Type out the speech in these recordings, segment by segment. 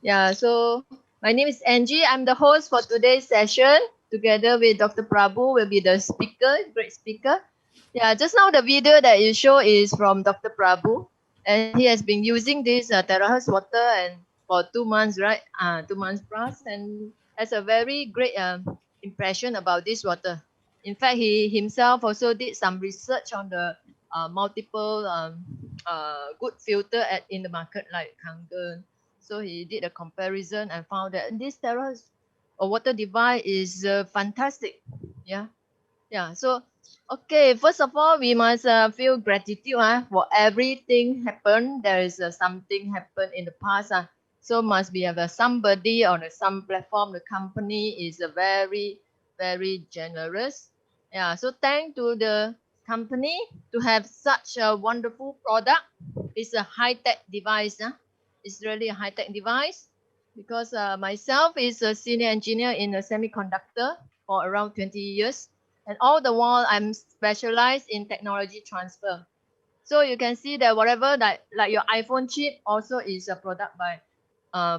Yeah, so my name is Angie. I'm the host for today's session. Together with Dr. Prabhu will be the speaker, great speaker. Yeah, just now the video that you show is from Dr. Prabhu, and he has been using this terahertz water and for 2 months, right? 2 months plus, and has a very great impression about this water. In fact, he himself also did some research on the multiple good filter in the market like Kangen. So he did a comparison and found that this terahertz water device is fantastic. Yeah, yeah. So okay, first of all, we must feel gratitude for everything happened. There is something happened in the past. So must be have somebody on some platform. The company is very, very generous. Yeah. So thank to the company to have such a wonderful product. It's a high tech device. It's really a high tech device because myself is a senior engineer in a semiconductor for around 20 years, and all the while I'm specialized in technology transfer. So you can see that whatever that like your iPhone chip also is a product by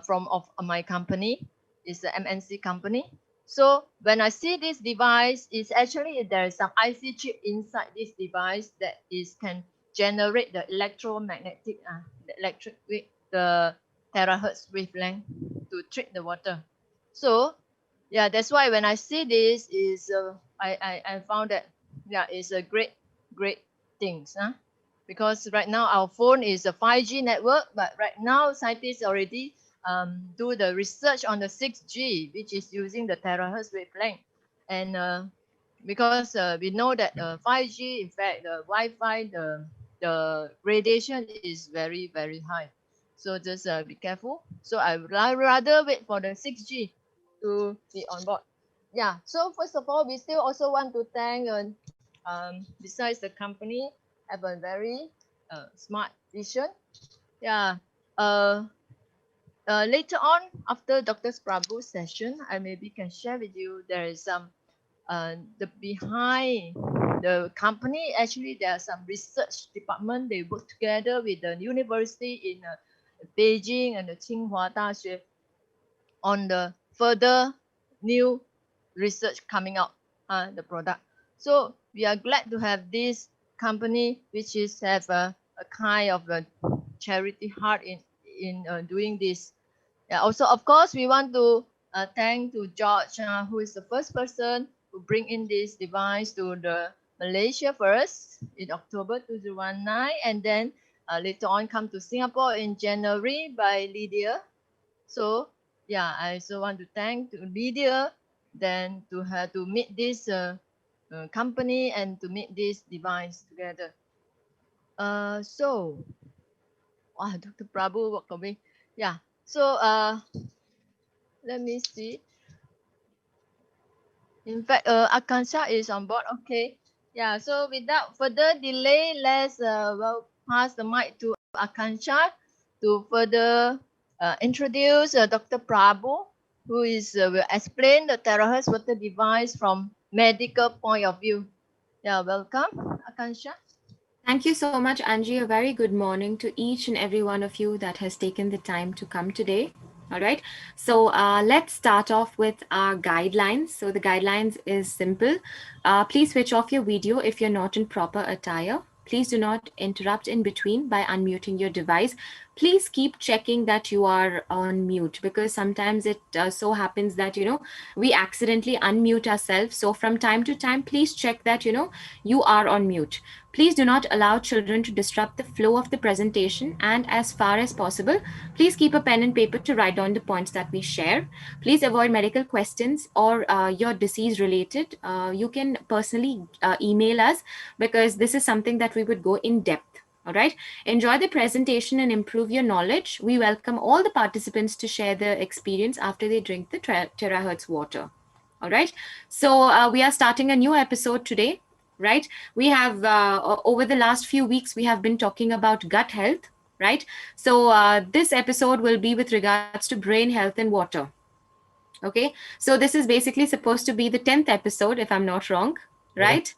from of my company. It's a MNC company. So when I see this device, it's actually there is some IC chip inside this device that is can generate the electromagnetic the electric wave, the terahertz wavelength to treat the water. So yeah, that's why when I see this is I found that yeah, it's a great things, because right now our phone is a 5G network, but right now scientists already do the research on the 6G, which is using the terahertz wavelength. And because we know that 5G, in fact, the Wi-Fi, the radiation is very high. So just be careful. So I would rather wait for the 6G to be on board. Yeah. So first of all, we still also want to thank, besides the company, have a very smart vision. Yeah. Uh, Later on, after Dr. Prabhu's session, I maybe can share with you there is some the behind the company. Actually, there are some research department. They work together with the university in Beijing and the Tsinghua Daxue on the further new research coming out the product. So we are glad to have this company which is have a kind of a charity heart in doing this. Yeah, also of course we want to thank to George, who is the first person to bring in this device to the Malaysia first in October 2019, and then later on come to Singapore in January by Lydia. So yeah, I also want to thank to Lydia then to her to meet this company and to meet this device together. So Dr. Prabhu walk away. Yeah. So let me see. In fact, Akansha is on board. Okay. Yeah. So without further delay, let's well pass the mic to Akansha to further introduce Dr. Prabhu, who is will explain the terahertz water device from medical point of view. Yeah. Welcome, Akansha. Thank you so much, Angie. A very good morning to each and every one of you that has taken the time to come today. All right. So let's start off with our guidelines. So the guidelines is simple. Please switch off your video if you're not in proper attire. Please do not interrupt in between by unmuting your device. Please keep checking that you are on mute, because sometimes it so happens that, we accidentally unmute ourselves. So from time to time, please check that, you are on mute. Please do not allow children to disrupt the flow of the presentation, and as far as possible, please keep a pen and paper to write down the points that we share. Please avoid medical questions or your disease related. You can personally email us, because this is something that we would go in depth. All right. Enjoy the presentation and improve your knowledge. We welcome all the participants to share their experience after they drink the terahertz water. All right. So we are starting a new episode today, right? We have over the last few weeks, we have been talking about gut health, right? So this episode will be with regards to brain health and water. Okay. So this is basically supposed to be the 10th episode, if I'm not wrong, right?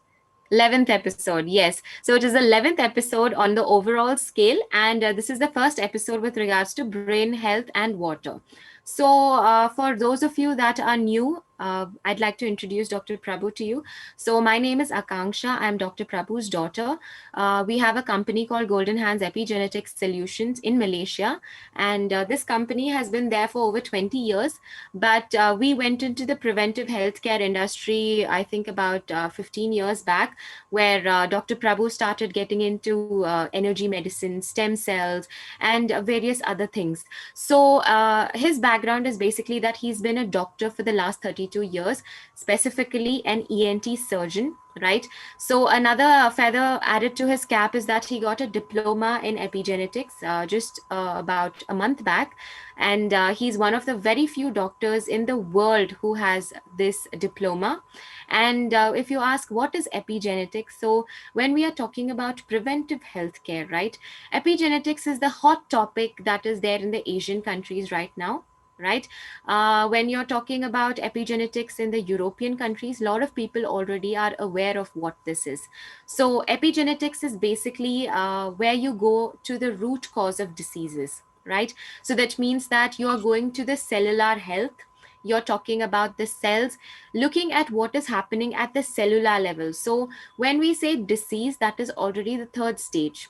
11th episode, yes. So it is the 11th episode on the overall scale, and this is the first episode with regards to brain health and water. So, for those of you that are new, I'd like to introduce Dr. Prabhu to you. So, my name is Akanksha. I'm Dr. Prabhu's daughter. We have a company called Golden Hands Epigenetics Solutions in Malaysia, and this company has been there for over 20 years. But we went into the preventive healthcare industry, I think about 15 years back, where Dr. Prabhu started getting into energy medicine, stem cells, and various other things. So his background is basically that he's been a doctor for the last 32 years, specifically an ENT surgeon. Right. So another feather added to his cap is that he got a diploma in epigenetics just about a month back, and he's one of the very few doctors in the world who has this diploma. And if you ask what is epigenetics, so when we are talking about preventive healthcare, right, epigenetics is the hot topic that is there in the Asian countries right now. Right. When you're talking about epigenetics in the European countries, a lot of people already are aware of what this is. So epigenetics is basically where you go to the root cause of diseases, right? So that means that you are going to the cellular health. You're talking about the cells, looking at what is happening at the cellular level. So when we say disease, that is already the third stage.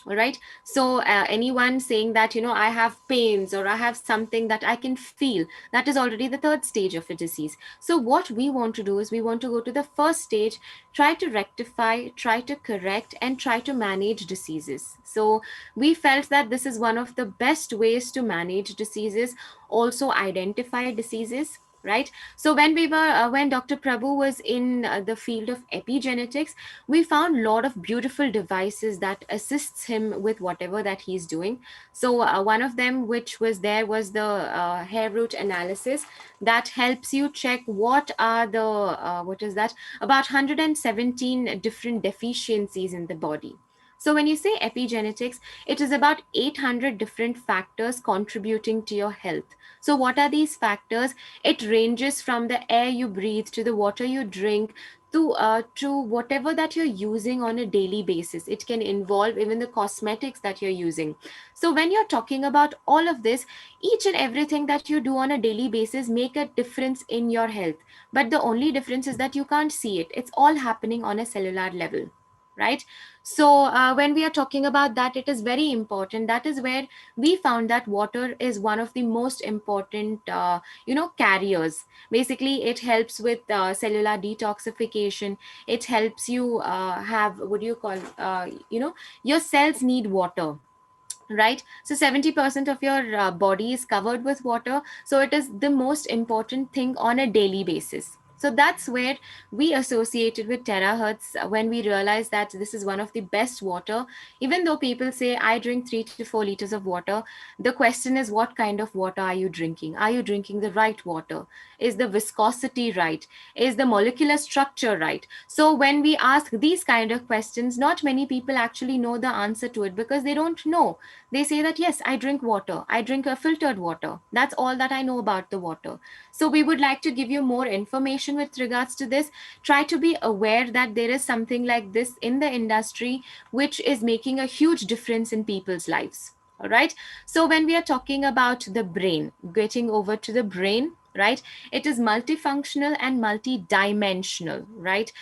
All right. So anyone saying that, I have pains or I have something that I can feel, that is already the third stage of a disease. So what we want to do is we want to go to the first stage, try to rectify, try to correct, and try to manage diseases. So we felt that this is one of the best ways to manage diseases, also identify diseases. Right. So when Dr. Prabhu was in the field of epigenetics, we found a lot of beautiful devices that assists him with whatever that he's doing. So one of them which was there was the hair root analysis that helps you check what are the what is that about 117 different deficiencies in the body. So when you say epigenetics, it is about 800 different factors contributing to your health. So what are these factors? It ranges from the air you breathe to the water you drink to whatever that you're using on a daily basis. It can involve even the cosmetics that you're using. So when you're talking about all of this, each and everything that you do on a daily basis make a difference in your health. But the only difference is that you can't see it. It's all happening on a cellular level. Right. So when we are talking about that, it is very important. That is where we found that water is one of the most important carriers. Basically it helps with cellular detoxification. It helps you have, what do you call, your cells need water. Right. So 70% of your body is covered with water, so it is the most important thing on a daily basis. So that's where we associated with terahertz when we realized that this is one of the best water. Even though people say I drink 3 to 4 liters of water, the question is what kind of water are you drinking? Are you drinking the right water? Is the viscosity right? Is the molecular structure right? So when we ask these kind of questions, not many people actually know the answer to it because they don't know. They say that yes, I drink water, I drink a filtered water, that's all that I know about the water. So we would like to give you more information with regards to this. Try to be aware that there is something like this in the industry which is making a huge difference in people's lives. All right. So when we are talking about the brain, getting over to the brain, right, it is multifunctional and multidimensional. Right.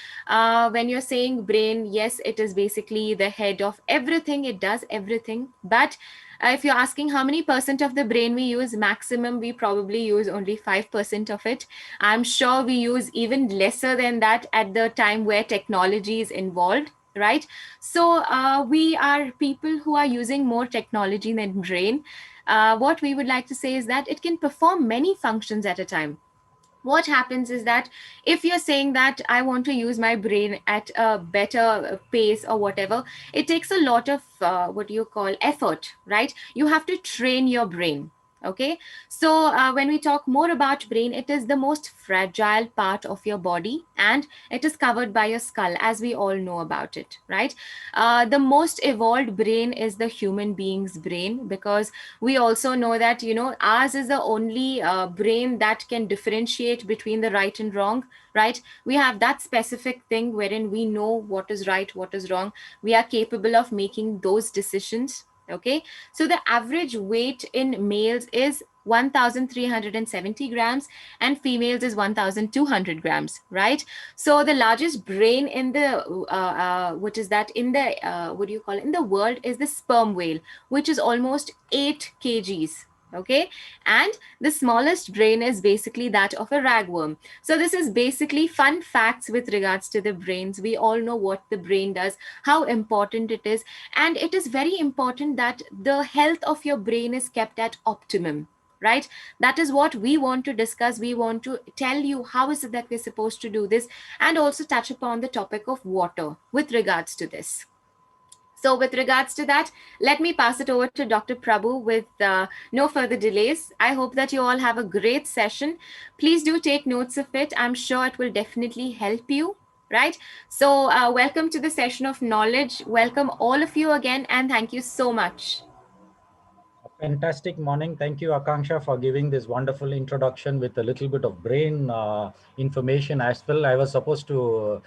When you're saying brain, yes, it is basically the head of everything, it does everything. But if you're asking how many percent of the brain we use, maximum we probably use only 5% of it. I'm sure we use even lesser than that at the time where technology is involved. Right. So we are people who are using more technology than brain. What we would like to say is that it can perform many functions at a time. What happens is that if you're saying that I want to use my brain at a better pace or whatever, it takes a lot of what you call effort. Right. You have to train your brain. Okay, so when we talk more about brain, it is the most fragile part of your body, and it is covered by your skull, as we all know about it, right? The most evolved brain is the human being's brain, because we also know that, you know, ours is the only brain that can differentiate between the right and wrong, right? We have that specific thing wherein we know what is right, what is wrong. We are capable of making those decisions. Okay, so the average weight in males is 1370 grams, and females is 1200 grams, right? So the largest brain in the what is that in the what do you call it, in the world, is the sperm whale, which is almost 8 kgs. Okay, and the smallest brain is basically that of a ragworm. So this is basically fun facts with regards to the brains. We all know what the brain does, how important it is, and it is very important that the health of your brain is kept at optimum, right? That is what we want to discuss. We want to tell you how is it that we're supposed to do this, and also touch upon the topic of water with regards to this. So with regards to that, let me pass it over to Dr. Prabhu with no further delays. I hope that you all have a great session. Please do take notes of it. I'm sure it will definitely help you, right? So welcome to the session of knowledge. Welcome all of you again, and thank you so much. Fantastic morning. Thank you, Akanksha, for giving this wonderful introduction with a little bit of brain information as well. I was supposed to,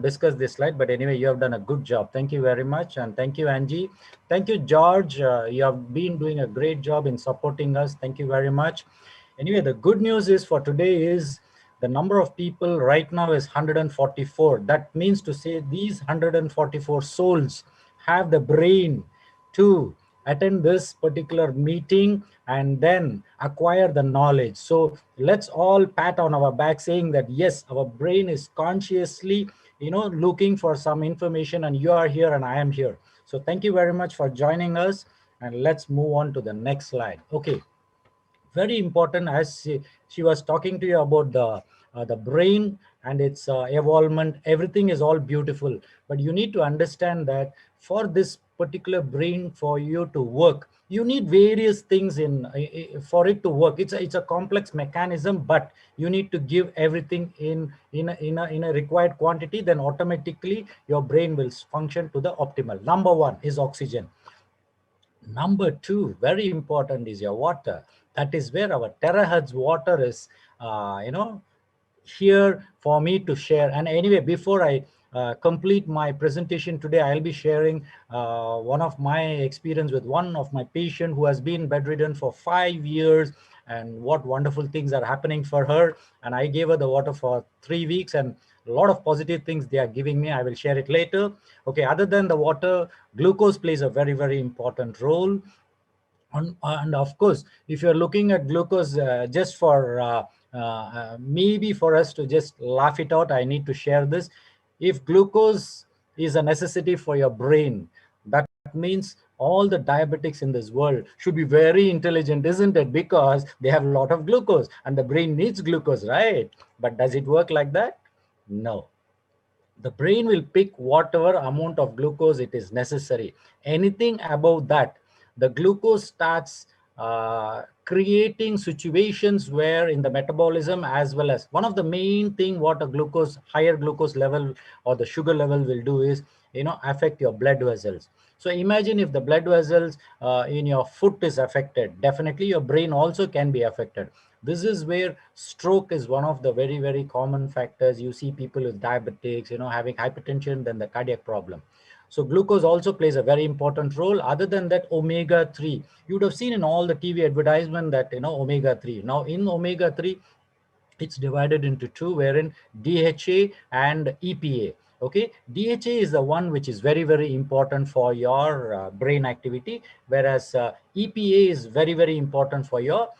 discuss this slide, but anyway, you have done a good job. Thank you very much. And thank you, Angie. Thank you, George. You have been doing a great job in supporting us. Thank you very much. Anyway, the good news is for today is the number of people right now is 144. That means to say these 144 souls have the brain to attend this particular meeting and then acquire the knowledge. So let's all pat on our back saying that yes, our brain is consciously looking for some information, and you are here and I am here. So thank you very much for joining us, and let's move on to the next slide. Okay, very important, as she was talking to you about the brain and its evolvement. Everything is all beautiful, but you need to understand that for this particular brain, for you to work, you need various things for it to work. It's a complex mechanism, but you need to give everything in a required quantity, then automatically your brain will function to the optimal. Number one is oxygen. Number two, very important, is your water. That is where our terahertz water is, here for me to share. And anyway, before I complete my presentation today, I'll be sharing one of my experience with one of my patient who has been bedridden for 5 years, and what wonderful things are happening for her. And I gave her the water for 3 weeks, and a lot of positive things they are giving me. I will share it later. Okay, other than the water, glucose plays a very, very important role. And of course, if you're looking at glucose just for maybe for us to just laugh it out, I need to share this. If glucose is a necessity for your brain, that means all the diabetics in this world should be very intelligent, isn't it? Because they have a lot of glucose, and the brain needs glucose, right? But does it work like that? No. The brain will pick whatever amount of glucose it is necessary. Anything above that, the glucose starts creating situations where in the metabolism, as well as one of the main thing what a higher glucose level or the sugar level will do is affect your blood vessels. So imagine if the blood vessels in your foot is affected, definitely your brain also can be affected. This is where stroke is one of the very, very common factors. You see people with diabetics, having hypertension, then the cardiac problem. So glucose also plays a very important role. Other than that, omega-3, you would have seen in all the TV advertisement that, omega-3. Now in omega-3, it's divided into two, wherein DHA and EPA. Okay, DHA is the one which is very, very important for your brain activity, whereas EPA is very, very important for your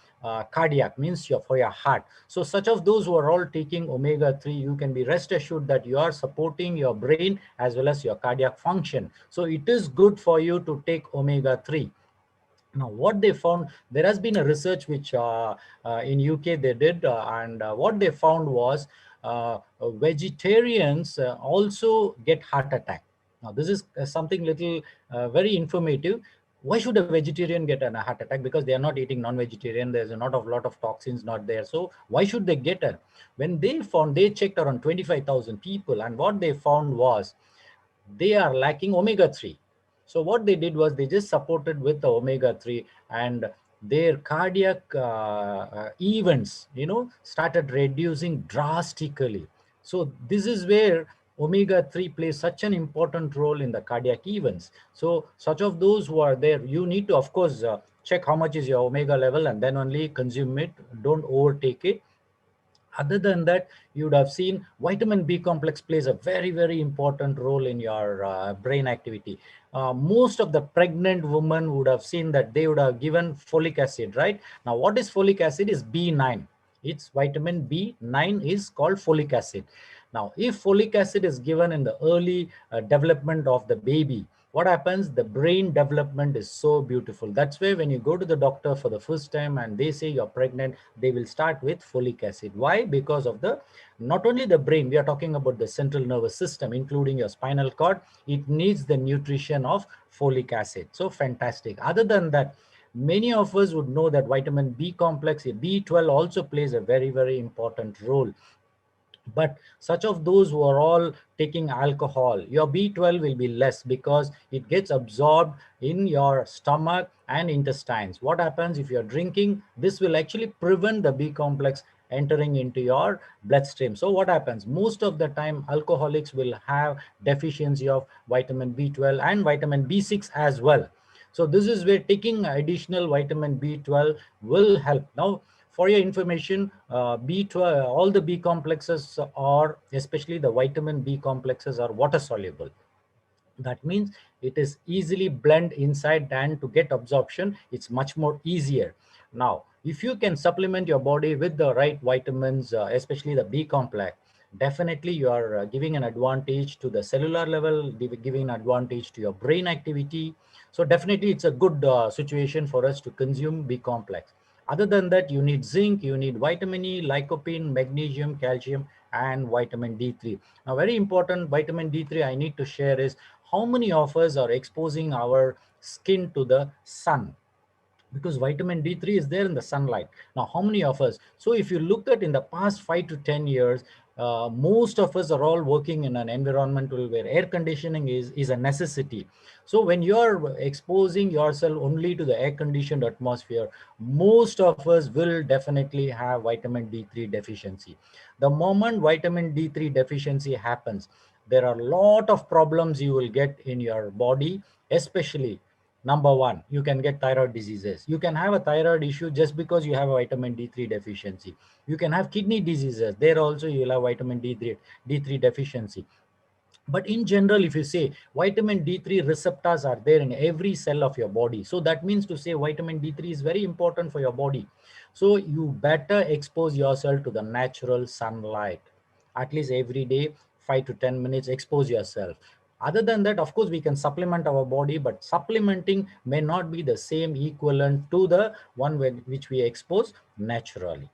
cardiac, means for your heart. So such of those who are all taking omega-3, you can be rest assured that you are supporting your brain as well as your cardiac function. So it is good for you to take omega-3. Now, what they found, there has been a research which in UK they did, and what they found was vegetarians also get heart attack. Now, this is something little very informative. Why should a vegetarian get a heart attack? Because they are not eating non-vegetarian. There's a lot of toxins not there. So why should they get it? When they checked around 25,000 people, and what they found was they are lacking omega-3. So what they did was they just supported with the omega-3, and their cardiac events, started reducing drastically. So this is where omega-3 plays such an important role in the cardiac events. So such of those who are there, you need to, of course, check how much is your omega level and then only consume it. Don't overtake it. Other than that, you would have seen vitamin B complex plays a very important role in your brain activity. Most of the pregnant women would have seen that they would have given folic acid, right? Now, what is folic acid? Is B9. It's vitamin B9 is called folic acid. Now, if folic acid is given in the early development of the baby, what happens? The brain development is so beautiful. That's why when you go to the doctor for the first time and they say you're pregnant, they will start with folic acid. Why? Because of the, not only the brain, we are talking about the central nervous system, including your spinal cord. It needs the nutrition of folic acid. So fantastic. Other than that, many of us would know that vitamin B complex, B12 also plays a very important role. But such of those who are all taking alcohol, your B12 will be less because it gets absorbed in your stomach and intestines. What happens if you're drinking? This will actually prevent the B complex entering into your bloodstream. So what happens? Most of the time, alcoholics will have deficiency of vitamin B12 and vitamin B6 as well. So this is where taking additional vitamin B12 will help. Now, for your information, B12, all the B complexes are, especially the vitamin B complexes, are water soluble. That means it is easily blend inside, and to get absorption, it's much more easier. Now, if you can supplement your body with the right vitamins, especially the B complex, definitely you are giving an advantage to the cellular level, giving an advantage to your brain activity. So definitely it's a good situation for us to consume B complex. Other than that, you need zinc, you need vitamin E, lycopene, magnesium, calcium, and vitamin D3. Now, very important vitamin D3 I need to share is how many of us are exposing our skin to the sun, because vitamin D3 is there in the sunlight. Now, how many of us? So if you look at in the past 5 to 10 years, most of us are all working in an environment where air conditioning is a necessity. So when you're exposing yourself only to the air conditioned atmosphere, most of us will definitely have vitamin D3 deficiency. The moment vitamin D3 deficiency happens, there are a lot of problems you will get in your body, especially number one, you can get thyroid diseases. You can have a thyroid issue just because you have a vitamin D3 deficiency. You can have kidney diseases. There also you will have vitamin D3 deficiency. But in general, if you say vitamin D3 receptors are there in every cell of your body. So that means to say vitamin D3 is very important for your body. So you better expose yourself to the natural sunlight. At least every day, 5 to 10 minutes, expose yourself. Other than that, of course, we can supplement our body, but supplementing may not be the same equivalent to the one which we expose naturally.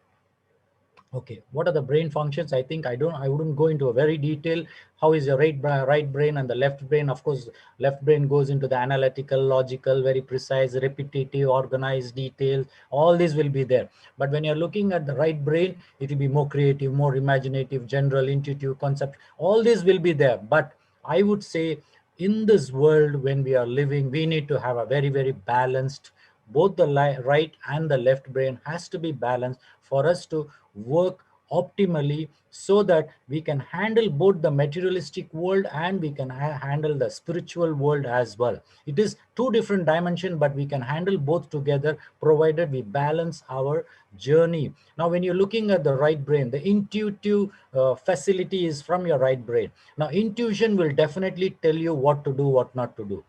Okay, what are the brain functions? I think I wouldn't go into a very detail. How is your right brain and the left brain? Of course, left brain goes into the analytical, logical, very precise, repetitive, organized details. All this will be there. But when you're looking at the right brain, it will be more creative, more imaginative, general, intuitive concept. All this will be there. But I would say in this world, when we are living, we need to have a very balanced, both the right and the left brain has to be balanced for us to work optimally, so that we can handle both the materialistic world and we can handle the spiritual world as well. It is two different dimensions, but we can handle both together provided we balance our journey. Now, when you're looking at the right brain, the intuitive facility is from your right brain. Now, intuition will definitely tell you what to do, what not to do.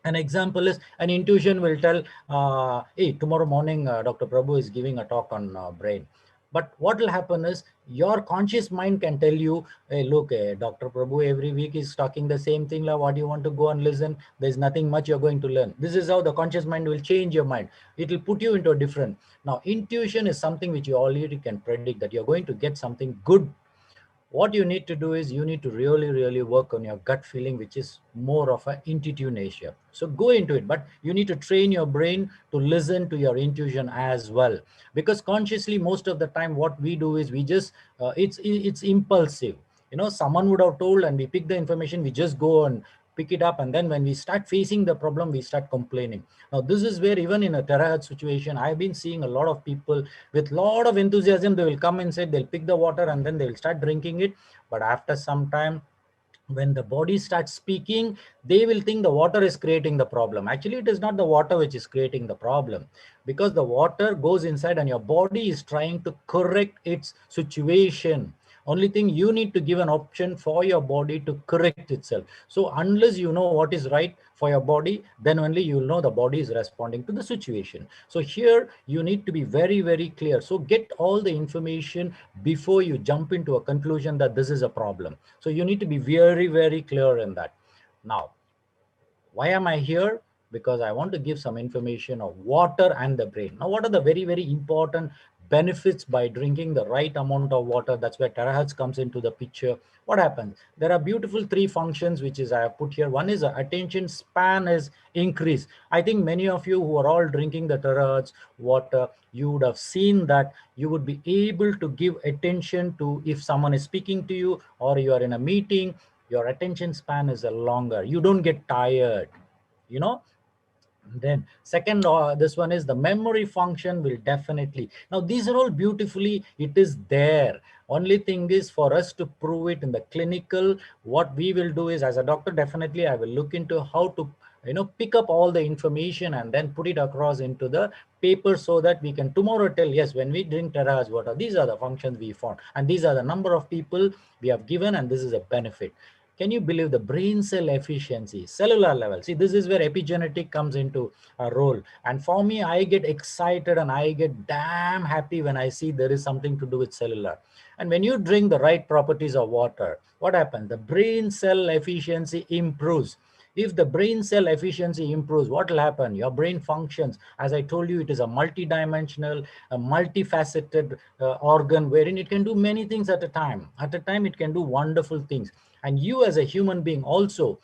An example is an intuition will tell, hey, tomorrow morning, Dr. Prabhu is giving a talk on brain. But what will happen is your conscious mind can tell you, hey, look, Dr. Prabhu every week is talking the same thing. What do you want to go and listen? There's nothing much you're going to learn. This is how the conscious mind will change your mind. It will put you into a different. Now, intuition is something which you already can predict that you're going to get something good. what you need to do is you need to really work on your gut feeling, which is more of an intuitive nature. So go into it, but you need to train your brain to listen to your intuition as well, because consciously most of the time what we do is we just it's impulsive. You know, someone would have told and we pick the information, we just go and pick it up, and then when we start facing the problem, we start complaining. Now this is where, even in a terahertz situation, I've been seeing a lot of people with a lot of enthusiasm, they will come inside, they'll pick the water and then they'll start drinking it. But after some time, when the body starts speaking, they will think the water is creating the problem. Actually, it is not the water which is creating the problem, because the water goes inside and your body is trying to correct its situation. Only thing, you need to give an option for your body to correct itself. So unless you know what is right for your body, then only you will know the body is responding to the situation. So here you need to be very clear. So get all the information before you jump into a conclusion that this is a problem. So you need to be very clear in that. Now, why am I here? Because I want to give some information of water and the brain. Now, what are the very important benefits by drinking the right amount of water? That's where terahertz comes into the picture. What happens? There are beautiful 3 functions which is I have put here. One is attention span is increased. I think many of you who are all drinking the terahertz water, you would have seen that you would be able to give attention to, if someone is speaking to you or you are in a meeting, your attention span is a longer. You don't get tired, you know. Then second, this one is the memory function will definitely. Now these are all beautifully, it is there. Only thing is for us to prove it in the clinical, what we will do is, as a doctor, definitely I will look into how to, you know, pick up all the information and then put it across into the paper, so that we can tomorrow tell, yes, when we drink terahertz water, these are the functions we found and these are the number of people we have given and this is a benefit. Can you believe the brain cell efficiency, cellular level? See, this is where epigenetic comes into a role. And for me, I get excited and I get damn happy when I see there is something to do with cellular. And when you drink the right properties of water, what happens? The brain cell efficiency improves. If the brain cell efficiency improves, what will happen? Your brain functions. As I told you, it is a multidimensional, a multifaceted organ wherein it can do many things at a time. At a time, it can do wonderful things. And you as a human being also,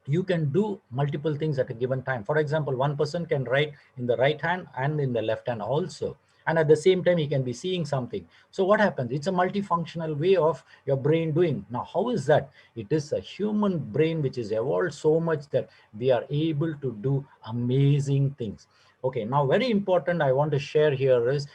you can do multiple things at a given time. For example, one person can write in the right hand and in the left hand also. And at the same time, he can be seeing something. So what happens? It's a multifunctional way of your brain doing. Now, how is that? It is a human brain which is evolved so much that we are able to do amazing things. Okay, now very important I want to share here is,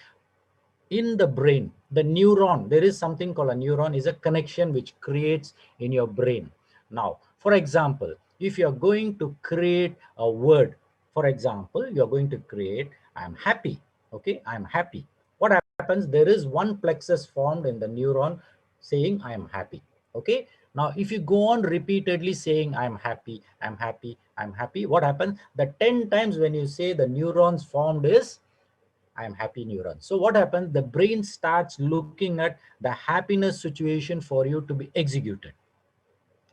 in the brain, the neuron, there is something called a neuron, is a connection which creates in your brain. Now, for example, if you're going to create a word, for example, you're going to create, I'm happy. Okay, I'm happy. What happens? There is one plexus formed in the neuron saying I am happy. Okay, now if you go on repeatedly saying I'm happy, I'm happy, I'm happy, what happens? The 10 times when you say, the neurons formed is I am happy neuron. So what happens? The brain starts looking at the happiness situation for you to be executed.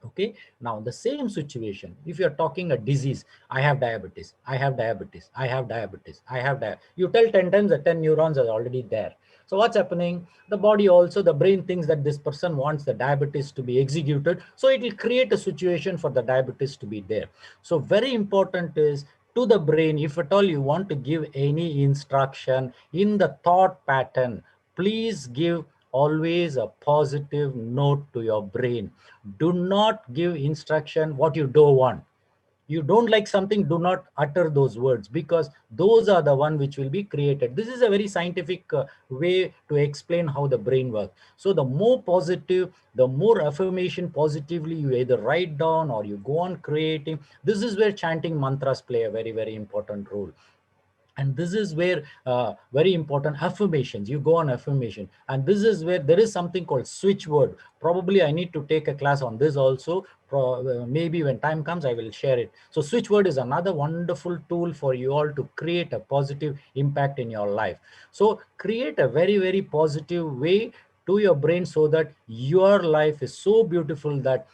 Okay, now the same situation, if you're talking a disease, I have diabetes, I have diabetes, I have diabetes, I have diabetes, you tell 10 times, the 10 neurons are already there. So what's happening? The body also, the brain thinks that this person wants the diabetes to be executed, so it will create a situation for the diabetes to be there. So very important is, to the brain, if at all you want to give any instruction in the thought pattern, please give always a positive note to your brain. Do not give instruction what you don't want. You don't like something, do not utter those words, because those are the one which will be created. This is a very scientific way to explain how the brain works. So the more positive, the more affirmation positively you either write down or you go on creating. This is where chanting mantras play a very important role. And this is where very important affirmations, you go on affirmation. And this is where there is something called switch word. Probably I need to take a class on this also. Maybe when time comes, I will share it. So switch word is another wonderful tool for you all to create a positive impact in your life. So create a very positive way to your brain, so that your life is so beautiful that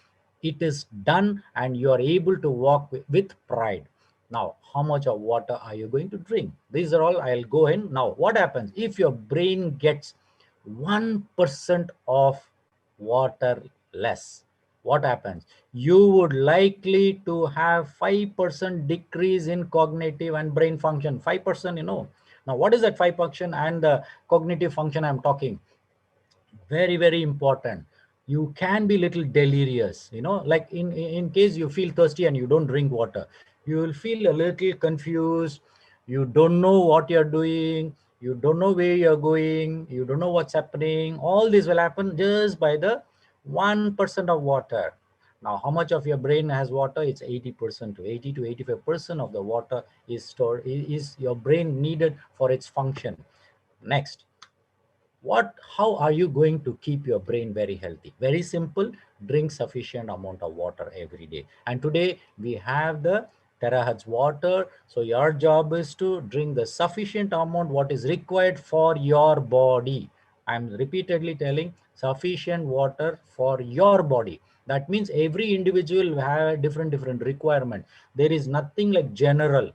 it is done and you are able to walk with pride. Now, how much of water are you going to drink? These are all I'll go in. Now, what happens if your brain gets 1% of waterless. What happens? You would likely to have 5% decrease in cognitive and brain function. 5%, you know. Now, what is that 5% and the cognitive function I'm talking? Very, very important. You can be little delirious, you know, like in case you feel thirsty and you don't drink water, you will feel a little confused. You don't know what you're doing. You don't know where you're going. You don't know what's happening. All this will happen just by the 1% of water. Now, how much of your brain has water? It's 80% to 80 to 85% of the water is stored, is your brain needed for its function. Next, how are you going to keep your brain very healthy? Very simple. Drink sufficient amount of water every day. And today we have the terahertz water. So your job is to drink the sufficient amount what is required for your body. I'm repeatedly telling, sufficient water for your body. That means every individual have a different requirement. There is nothing like general.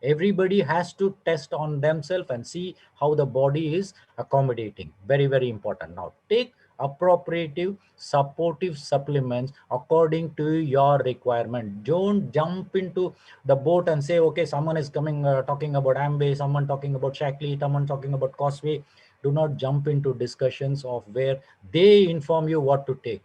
Everybody has to test on themselves and see how the body is accommodating. Very, very important. Now take appropriate supportive supplements according to your requirement. Don't jump into the boat and say, okay, someone is coming talking about Amway, someone talking about Shaklee, someone talking about Causeway. Do not jump into discussions of where they inform you what to take.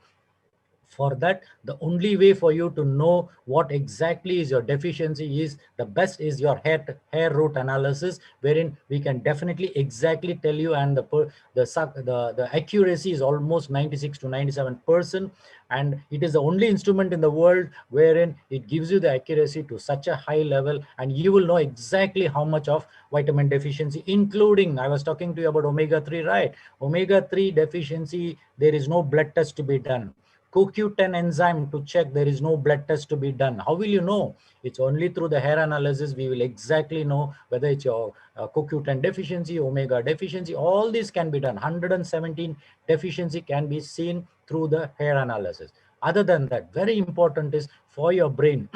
For that, the only way for you to know what exactly is your deficiency is the best is your hair root analysis, wherein we can definitely exactly tell you, and the accuracy is almost 96 to 97%, and it is the only instrument in the world wherein it gives you the accuracy to such a high level, and you will know exactly how much of vitamin deficiency, including, I was talking to you about omega-3, right? Omega-3 deficiency, there is no blood test to be done. CoQ10 enzyme to check, there is no blood test to be done. How will you know? It's only through the hair analysis we will exactly know whether it's your CoQ10 deficiency, omega deficiency. All this can be done. 117 deficiency can be seen through the hair analysis. Other than that, very important is for your brain,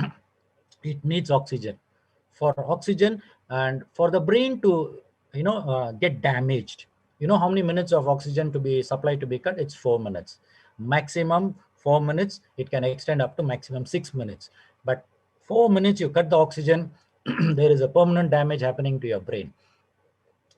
it needs oxygen. For oxygen and for the brain to get damaged, you know how many minutes of oxygen to be supplied to be cut? It's 4 minutes maximum. 4 minutes, it can extend up to maximum 6 minutes, but 4 minutes you cut the oxygen, there is a permanent damage happening to your brain.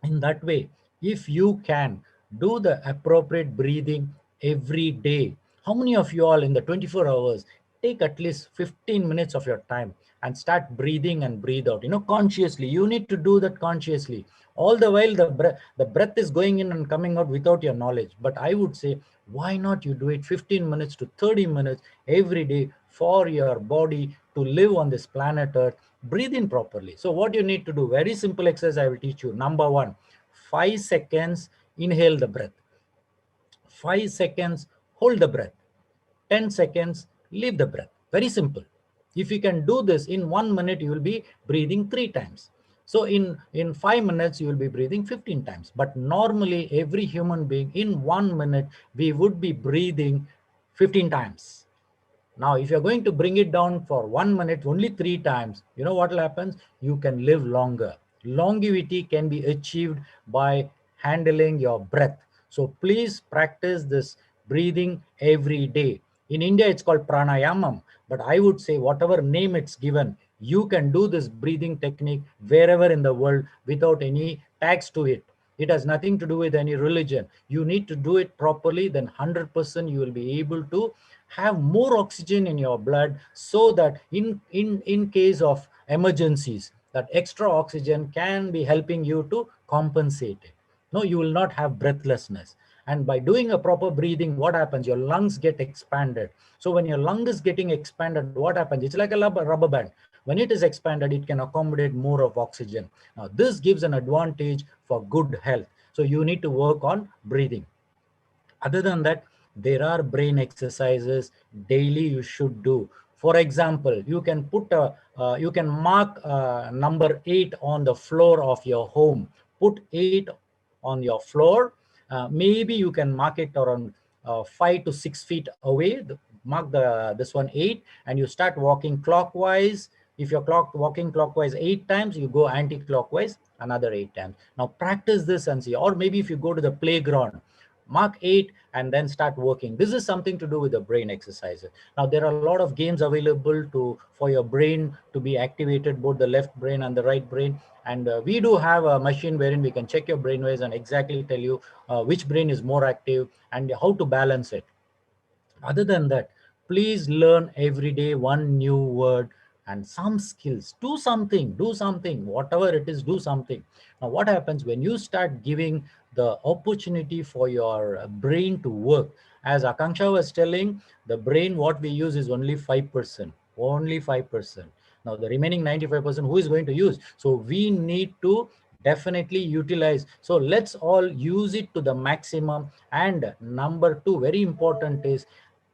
In that way, if you can do the appropriate breathing every day, how many of you all in the 24 hours take at least 15 minutes of your time and start breathing and breathe out, consciously? You need to do that consciously. All the while the breath is going in and coming out without your knowledge. But I would say, why not you do it 15 minutes to 30 minutes every day for your body to live on this planet Earth? Breathe in properly. So what you need to do, very simple exercise I will teach you. Number one, 5 seconds inhale the breath, 5 seconds hold the breath, 10 seconds leave the breath. Very simple. If you can do this in 1 minute, you will be breathing 3 times. So in 5 minutes, you will be breathing 15 times. But normally every human being in 1 minute, we would be breathing 15 times. Now, if you're going to bring it down for 1 minute, only 3 times, you know what will happen? You can live longer. Longevity can be achieved by handling your breath. So please practice this breathing every day. In India, it's called pranayamam, but I would say whatever name it's given, you can do this breathing technique wherever in the world without any tax to it. It has nothing to do with any religion. You need to do it properly, then 100% you will be able to have more oxygen in your blood, so that in case of emergencies, that extra oxygen can be helping you to compensate it. No, you will not have breathlessness. And by doing a proper breathing, what happens? Your lungs get expanded. So when your lung is getting expanded, what happens? It's like a rubber band. When it is expanded, it can accommodate more of oxygen. Now, this gives an advantage for good health. So you need to work on breathing. Other than that, there are brain exercises daily you should do. For example, you can you can mark number 8 on the floor of your home. Put 8 on your floor. Maybe you can mark it around 5 to 6 feet away. Mark this one 8, and you start walking clockwise. If you're walking clockwise 8 times, you go anti-clockwise another 8 times. Now practice this and see. Or maybe if you go to the playground, mark 8 and then start working. This is something to do with the brain exercises. Now there are a lot of games available for your brain to be activated, both the left brain and the right brain. And we do have a machine wherein we can check your brain waves and exactly tell you which brain is more active and how to balance it. Other than that, please learn every day one new word and some skills. Do something, whatever it is, do something. Now, what happens when you start giving the opportunity for your brain to work? As Akanksha was telling, the brain, what we use is only 5%, only 5%. Now, the remaining 95%, who is going to use? So we need to definitely utilize. So let's all use it to the maximum. And number two, very important, is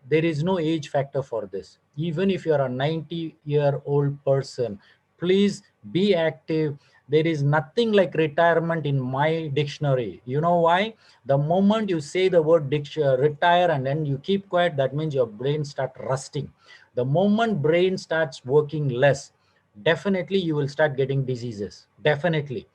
there is no age factor for this. Even if you're a 90-year-old person, please be active. There is nothing like retirement in my dictionary. You know why? The moment you say the word retire and then you keep quiet, that means your brain start rusting. The moment brain starts working less, definitely you will start getting diseases. Definitely.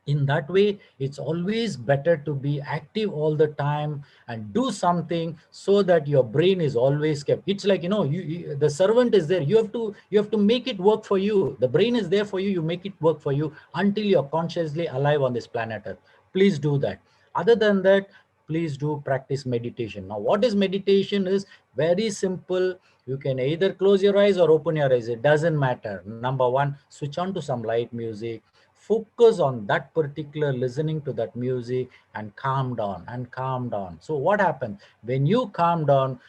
In that way, it's always better to be active all the time and do something so that your brain is always kept. It's like, the servant is there, you have to make it work for you. The brain is there for you, you make it work for you until you're consciously alive on this planet Earth. Please do that. Other than that, please do practice meditation. Now, what is meditation is very simple. You can either close your eyes or open your eyes, it doesn't matter. Number one, switch on to some light music, focus on that particular listening to that music, and calm down and calm down. So what happens when you calm down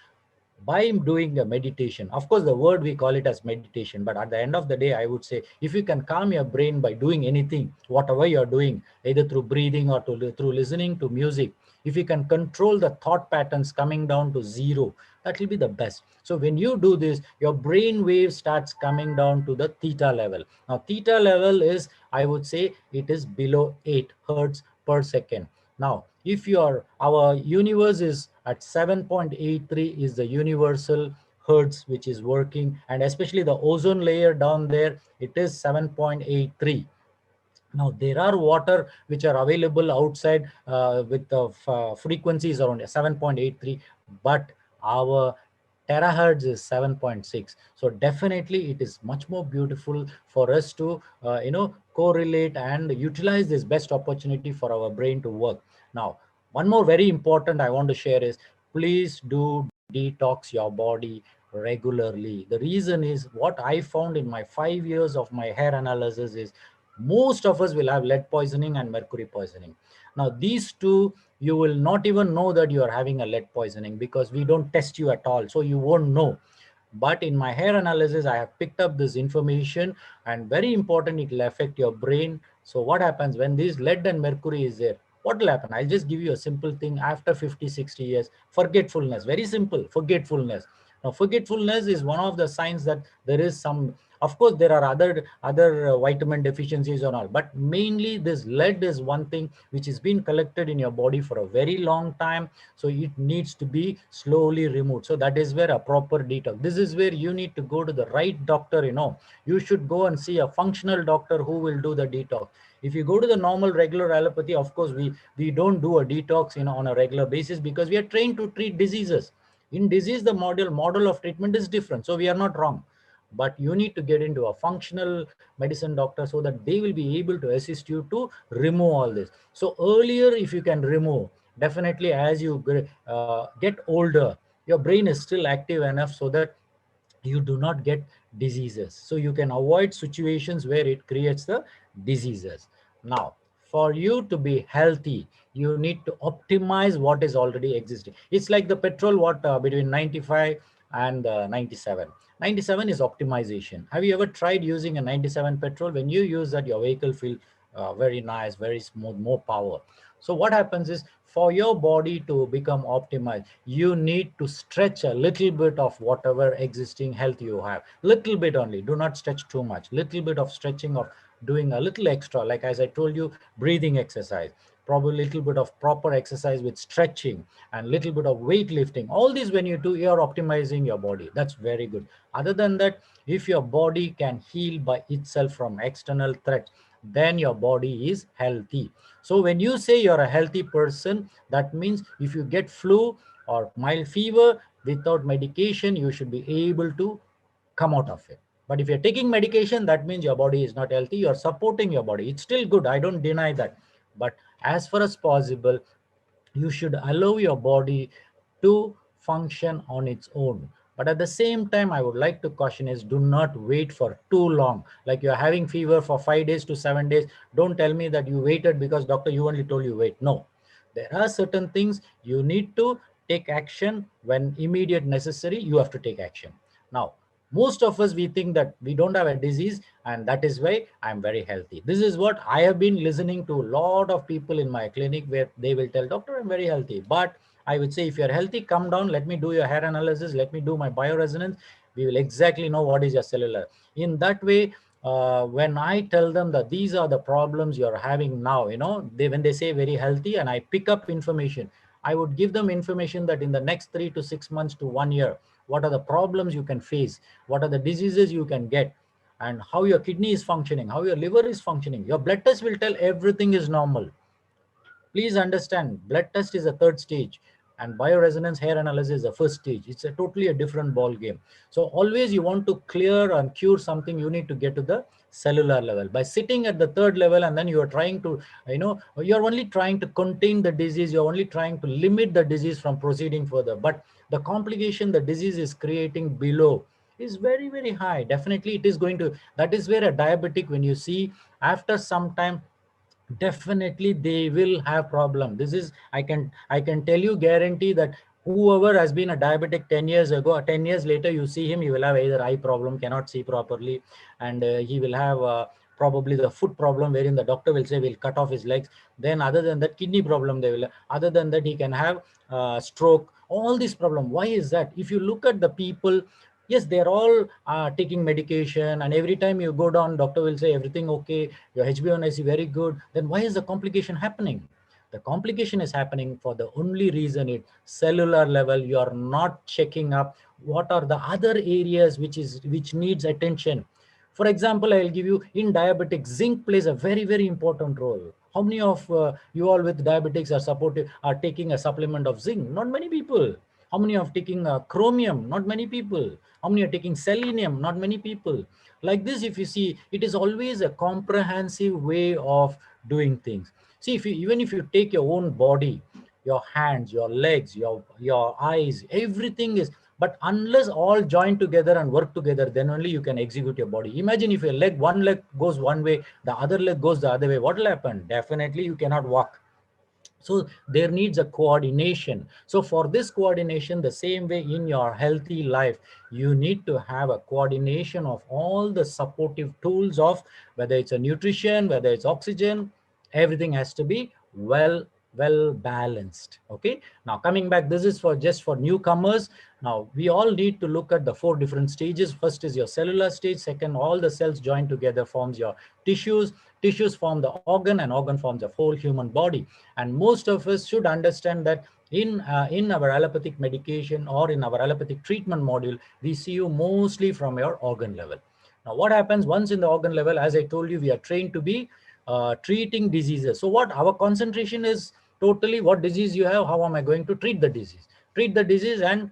by doing a meditation? Of course, the word we call it as meditation, but at the end of the day, I would say, if you can calm your brain by doing anything, whatever you're doing, either through breathing or through listening to music, if you can control the thought patterns coming down to zero, that will be the best. So when you do this, your brain wave starts coming down to the theta level. Now, theta level is, I would say, it is below 8 hertz per second. Now, if our universe is at 7.83 is the universal hertz which is working, and especially the ozone layer down there, it is 7.83. Now, there are water which are available outside with the frequencies around 7.83, but our terahertz is 7.6. So definitely it is much more beautiful for us to correlate and utilize this best opportunity for our brain to work. Now, one more very important I want to share is, please do detox your body regularly. The reason is, what I found in my 5 years of my hair analysis is, most of us will have lead poisoning and mercury poisoning. Now, these two, you will not even know that you are having a lead poisoning because we don't test you at all. So you won't know. But in my hair analysis, I have picked up this information, and very important, it will affect your brain. So what happens when this lead and mercury is there? What will happen? I'll just give you a simple thing. After 50, 60 years, forgetfulness, very simple, forgetfulness. Now, forgetfulness is one of the signs that there is some, of course, there are other vitamin deficiencies and all, but mainly this lead is one thing which is being collected in your body for a very long time. So it needs to be slowly removed. So that is where a proper detox. This is where you need to go to the right doctor. You should go and see a functional doctor who will do the detox. If you go to the normal regular allopathy, of course, we don't do a detox on a regular basis because we are trained to treat diseases. In disease, the model of treatment is different. So we are not wrong. But you need to get into a functional medicine doctor so that they will be able to assist you to remove all this. So earlier, if you can remove, definitely as you get older, your brain is still active enough so that you do not get diseases. So you can avoid situations where it creates the diseases. Now, for you to be healthy, you need to optimize what is already existing. It's like the petrol, between 95 and 97. 97 is optimization. Have you ever tried using a 97 petrol? When you use that, your vehicle feels very nice, very smooth, more power. So what happens is, for your body to become optimized, you need to stretch a little bit of whatever existing health you have. Little bit only. Do not stretch too much. Little bit of stretching, of doing a little extra, like as I told you, breathing exercise, probably a little bit of proper exercise with stretching and little bit of weightlifting. All these, when you do, you're optimizing your body. That's very good. Other than that, if your body can heal by itself from external threats, then your body is healthy. So when you say you're a healthy person, that means if you get flu or mild fever without medication, you should be able to come out of it. But if you're taking medication, that means your body is not healthy. You're supporting your body. It's still good. I don't deny that. But as far as possible, you should allow your body to function on its own. But at the same time, I would like to caution is, do not wait for too long. Like you're having fever for 5 days to 7 days. Don't tell me that you waited because doctor, you only told you wait. No, there are certain things you need to take action. When immediate necessary, you have to take action. Now, most of us, we think that we don't have a disease, and that is why I'm very healthy. This is what I have been listening to a lot of people in my clinic, where they will tell, doctor, I'm very healthy. But I would say, if you're healthy, come down, let me do your hair analysis, let me do my bioresonance. We will exactly know what is your cellular. In that way, when I tell them that these are the problems you're having now, when they say very healthy, and I pick up information, I would give them information that in the next 3 to 6 months to 1 year, what are the problems you can face, what are the diseases you can get, and how your kidney is functioning, how your liver is functioning. Your blood test will tell everything is normal. Please understand, blood test is a third stage, and bioresonance hair analysis is the first stage. It's a totally a different ball game. So always you want to clear and cure something, you need to get to the cellular level. By sitting at the third level and then you are trying to, you're only trying to contain the disease, you're only trying to limit the disease from proceeding further. But the complication the disease is creating below is very, very high. Definitely it is going to, that is where a diabetic, when you see after some time, definitely they will have problem. This is, I can tell you, guarantee that whoever has been a diabetic 10 years ago or 10 years later, you see him, he will have either eye problem, cannot see properly, and he will have probably the foot problem, wherein the doctor will say we'll cut off his legs. Then other than that, kidney problem they will have. Other than that, he can have stroke. All these problem. Why is that? If you look at the people, yes, they're all taking medication, and every time you go down, doctor will say everything okay, your HbA1c very good. Then why is the complication happening? The complication is happening for the only reason it cellular level. You are not checking up what are the other areas which needs attention. For example, I'll give you, in diabetic, zinc plays a very, very important role. How many of you all with diabetics are taking a supplement of zinc? Not many people. How many are taking chromium? Not many people. How many are taking selenium? Not many people. Like this, if you see, it is always a comprehensive way of doing things. See, even if you take your own body, your hands, your legs, your eyes, everything is, but unless all join together and work together, then only you can execute your body. Imagine if one leg goes one way, the other leg goes the other way, what will happen? Definitely you cannot walk. So there needs a coordination. So for this coordination, the same way in your healthy life, you need to have a coordination of all the supportive tools of, whether it's a nutrition, whether it's oxygen, everything has to be well balanced. Okay, now coming back, this is for just for newcomers. Now we all need to look at the 4 different stages. First is your cellular stage. Second, all the cells join together forms your tissues. Tissues form the organ, and organ forms the whole human body. And most of us should understand that in our allopathic medication or in our allopathic treatment module, we see you mostly from your organ level. Now what happens once in the organ level? As I told you, we are trained to be treating diseases. So what our concentration is, totally what disease you have, how am I going to treat the disease? Treat the disease and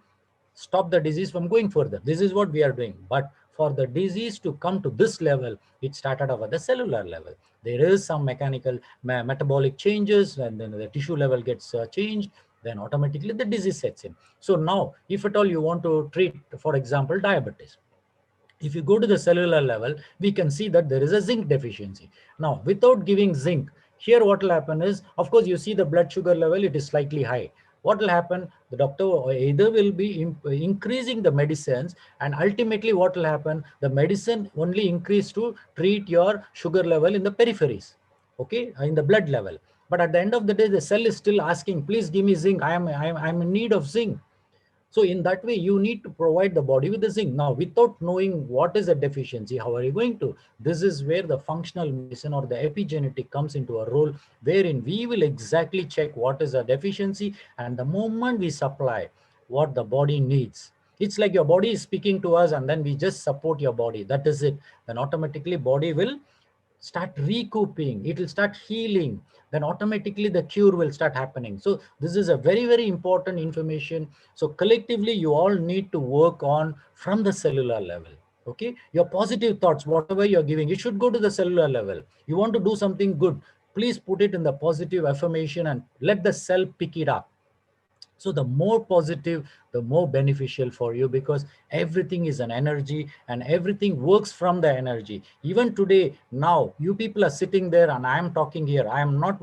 stop the disease from going further. This is what we are doing. But for the disease to come to this level, it started off at the cellular level. There is some mechanical metabolic changes, and then the tissue level gets changed, then automatically the disease sets in. So now, if at all you want to treat, for example, diabetes, if you go to the cellular level, we can see that there is a zinc deficiency. Now, without giving zinc, here what will happen is, of course, you see the blood sugar level, it is slightly high. What will happen? The doctor either will be increasing the medicines, and ultimately what will happen? The medicine only increase to treat your sugar level in the peripheries, okay, in the blood level. But at the end of the day, the cell is still asking, please give me zinc. I'm in need of zinc. So in that way, you need to provide the body with the zinc. Now, without knowing what is a deficiency, how are you going to? This is where the functional medicine or the epigenetic comes into a role, wherein we will exactly check what is a deficiency, and the moment we supply what the body needs, it's like your body is speaking to us, and then we just support your body. That is it. Then automatically body will start recouping, it will start healing, then automatically the cure will start happening. So this is a very, very important information. So collectively, you all need to work on from the cellular level. Okay, your positive thoughts, whatever you're giving, it should go to the cellular level. You want to do something good, please put it in the positive affirmation and let the cell pick it up. So the more positive, the more beneficial for you, because everything is an energy and everything works from the energy. Even today, now you people are sitting there and I am talking here. I am not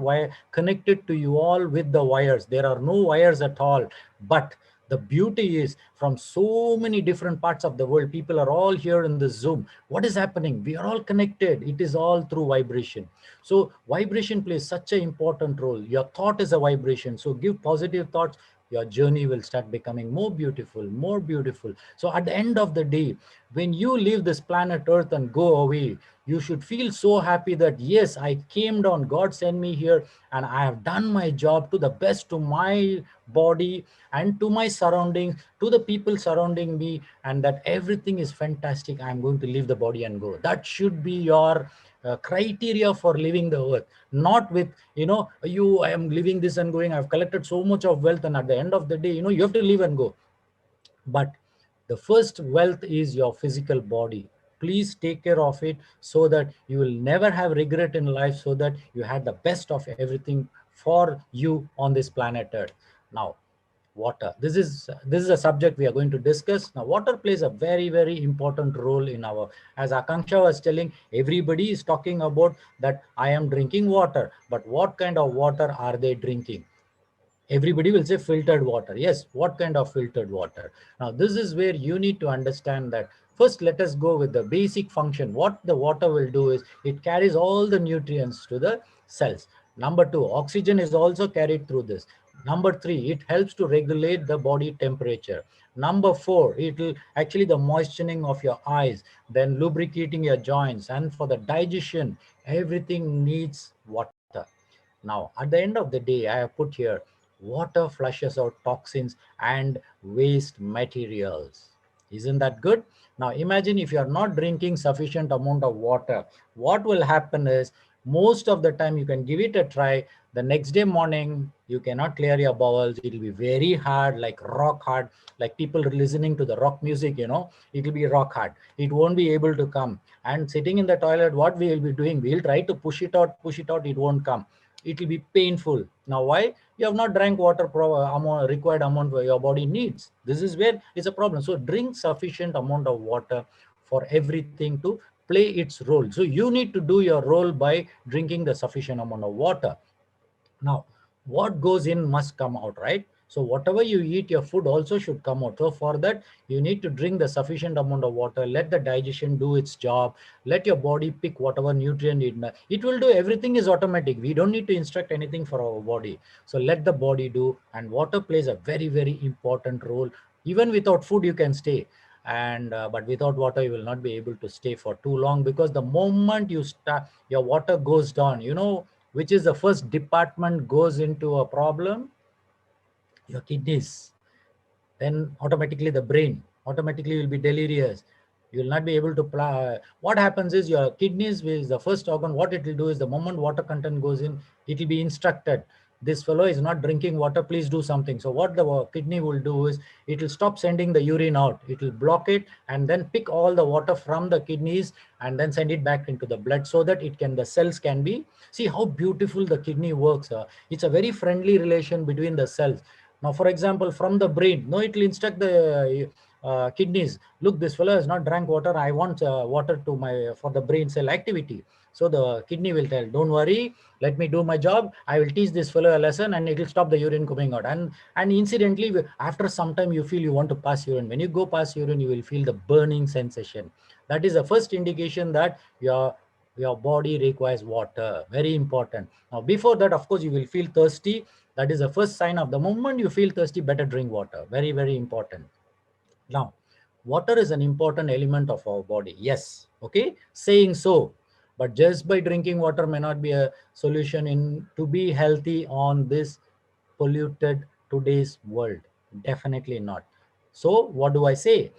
connected to you all with the wires. There are no wires at all. But the beauty is, from so many different parts of the world, people are all here in this Zoom. What is happening? We are all connected. It is all through vibration. So vibration plays such an important role. Your thought is a vibration. So give positive thoughts, your journey will start becoming more beautiful, more beautiful. So at the end of the day, when you leave this planet Earth and go away, you should feel so happy that, yes, I came down, God sent me here, and I have done my job to the best, to my body and to my surroundings, to the people surrounding me, and that everything is fantastic. I'm going to leave the body and go. That should be your criteria for leaving the earth, not with, I am living this and going, I've collected so much of wealth, and at the end of the day, you have to leave and go. But the first wealth is your physical body. Please take care of it so that you will never have regret in life, so that you had the best of everything for you on this planet Earth. Now, water. This is a subject we are going to discuss. Now, water plays a very, very important role in our, as Akanksha was telling, everybody is talking about that I am drinking water, but what kind of water are they drinking? Everybody will say filtered water. Yes, what kind of filtered water? Now, this is where you need to understand that. First, let us go with the basic function. What the water will do is it carries all the nutrients to the cells. Number two, oxygen is also carried through this. Number three, it helps to regulate the body temperature. Number four, it will actually the moistening of your eyes, then lubricating your joints, and for the digestion, everything needs water. Now, at the end of the day, I have put here, water flushes out toxins and waste materials. Isn't that good? Now, imagine if you are not drinking sufficient amount of water, what will happen is, most of the time you can give it a try. The next day morning, you cannot clear your bowels. It will be very hard, like rock hard, like people listening to the rock music, it will be rock hard. It won't be able to come. And sitting in the toilet, what we will be doing? We'll try to push it out, it won't come. It will be painful. Now, why? You have not drank water required amount your body needs. This is where it's a problem. So drink sufficient amount of water for everything to play its role. So you need to do your role by drinking the sufficient amount of water. Now, what goes in must come out, right? So whatever you eat, your food also should come out. So for that, you need to drink the sufficient amount of water. Let the digestion do its job. Let your body pick whatever nutrient it will do. Everything is automatic. We don't need to instruct anything for our body. So let the body do. And water plays a very, very important role. Even without food, you can stay. And but without water, you will not be able to stay for too long, because the moment you start, your water goes down, which is the first department goes into a problem? Your kidneys. Then automatically the brain, automatically will be delirious. You will not be able to what happens is, your kidneys is the first organ. What it will do is, the moment water content goes in, it will be instructed, this fellow is not drinking water, please do something. So what the kidney will do is, it will stop sending the urine out, it will block it, and then pick all the water from the kidneys and then send it back into the blood, so that the cells can be, see how beautiful the kidney works. It's a very friendly relation between the cells. Now, for example, from the brain, no, it will instruct the kidneys, look, this fellow has not drank water, I want water for the brain cell activity. So the kidney will tell, don't worry, let me do my job, I will teach this fellow a lesson, and it will stop the urine coming out. And incidentally, after some time, you feel you want to pass urine. When you go pass urine, you will feel the burning sensation. That is the first indication that your body requires water. Very important. Now, before that, of course, you will feel thirsty. That is the first sign. Of the moment you feel thirsty, better drink water. Very, very important. Now, water is an important element of our body. Yes. Okay. Saying so. But just by drinking water may not be a solution to be healthy on this polluted today's world. Definitely not. So what do I say?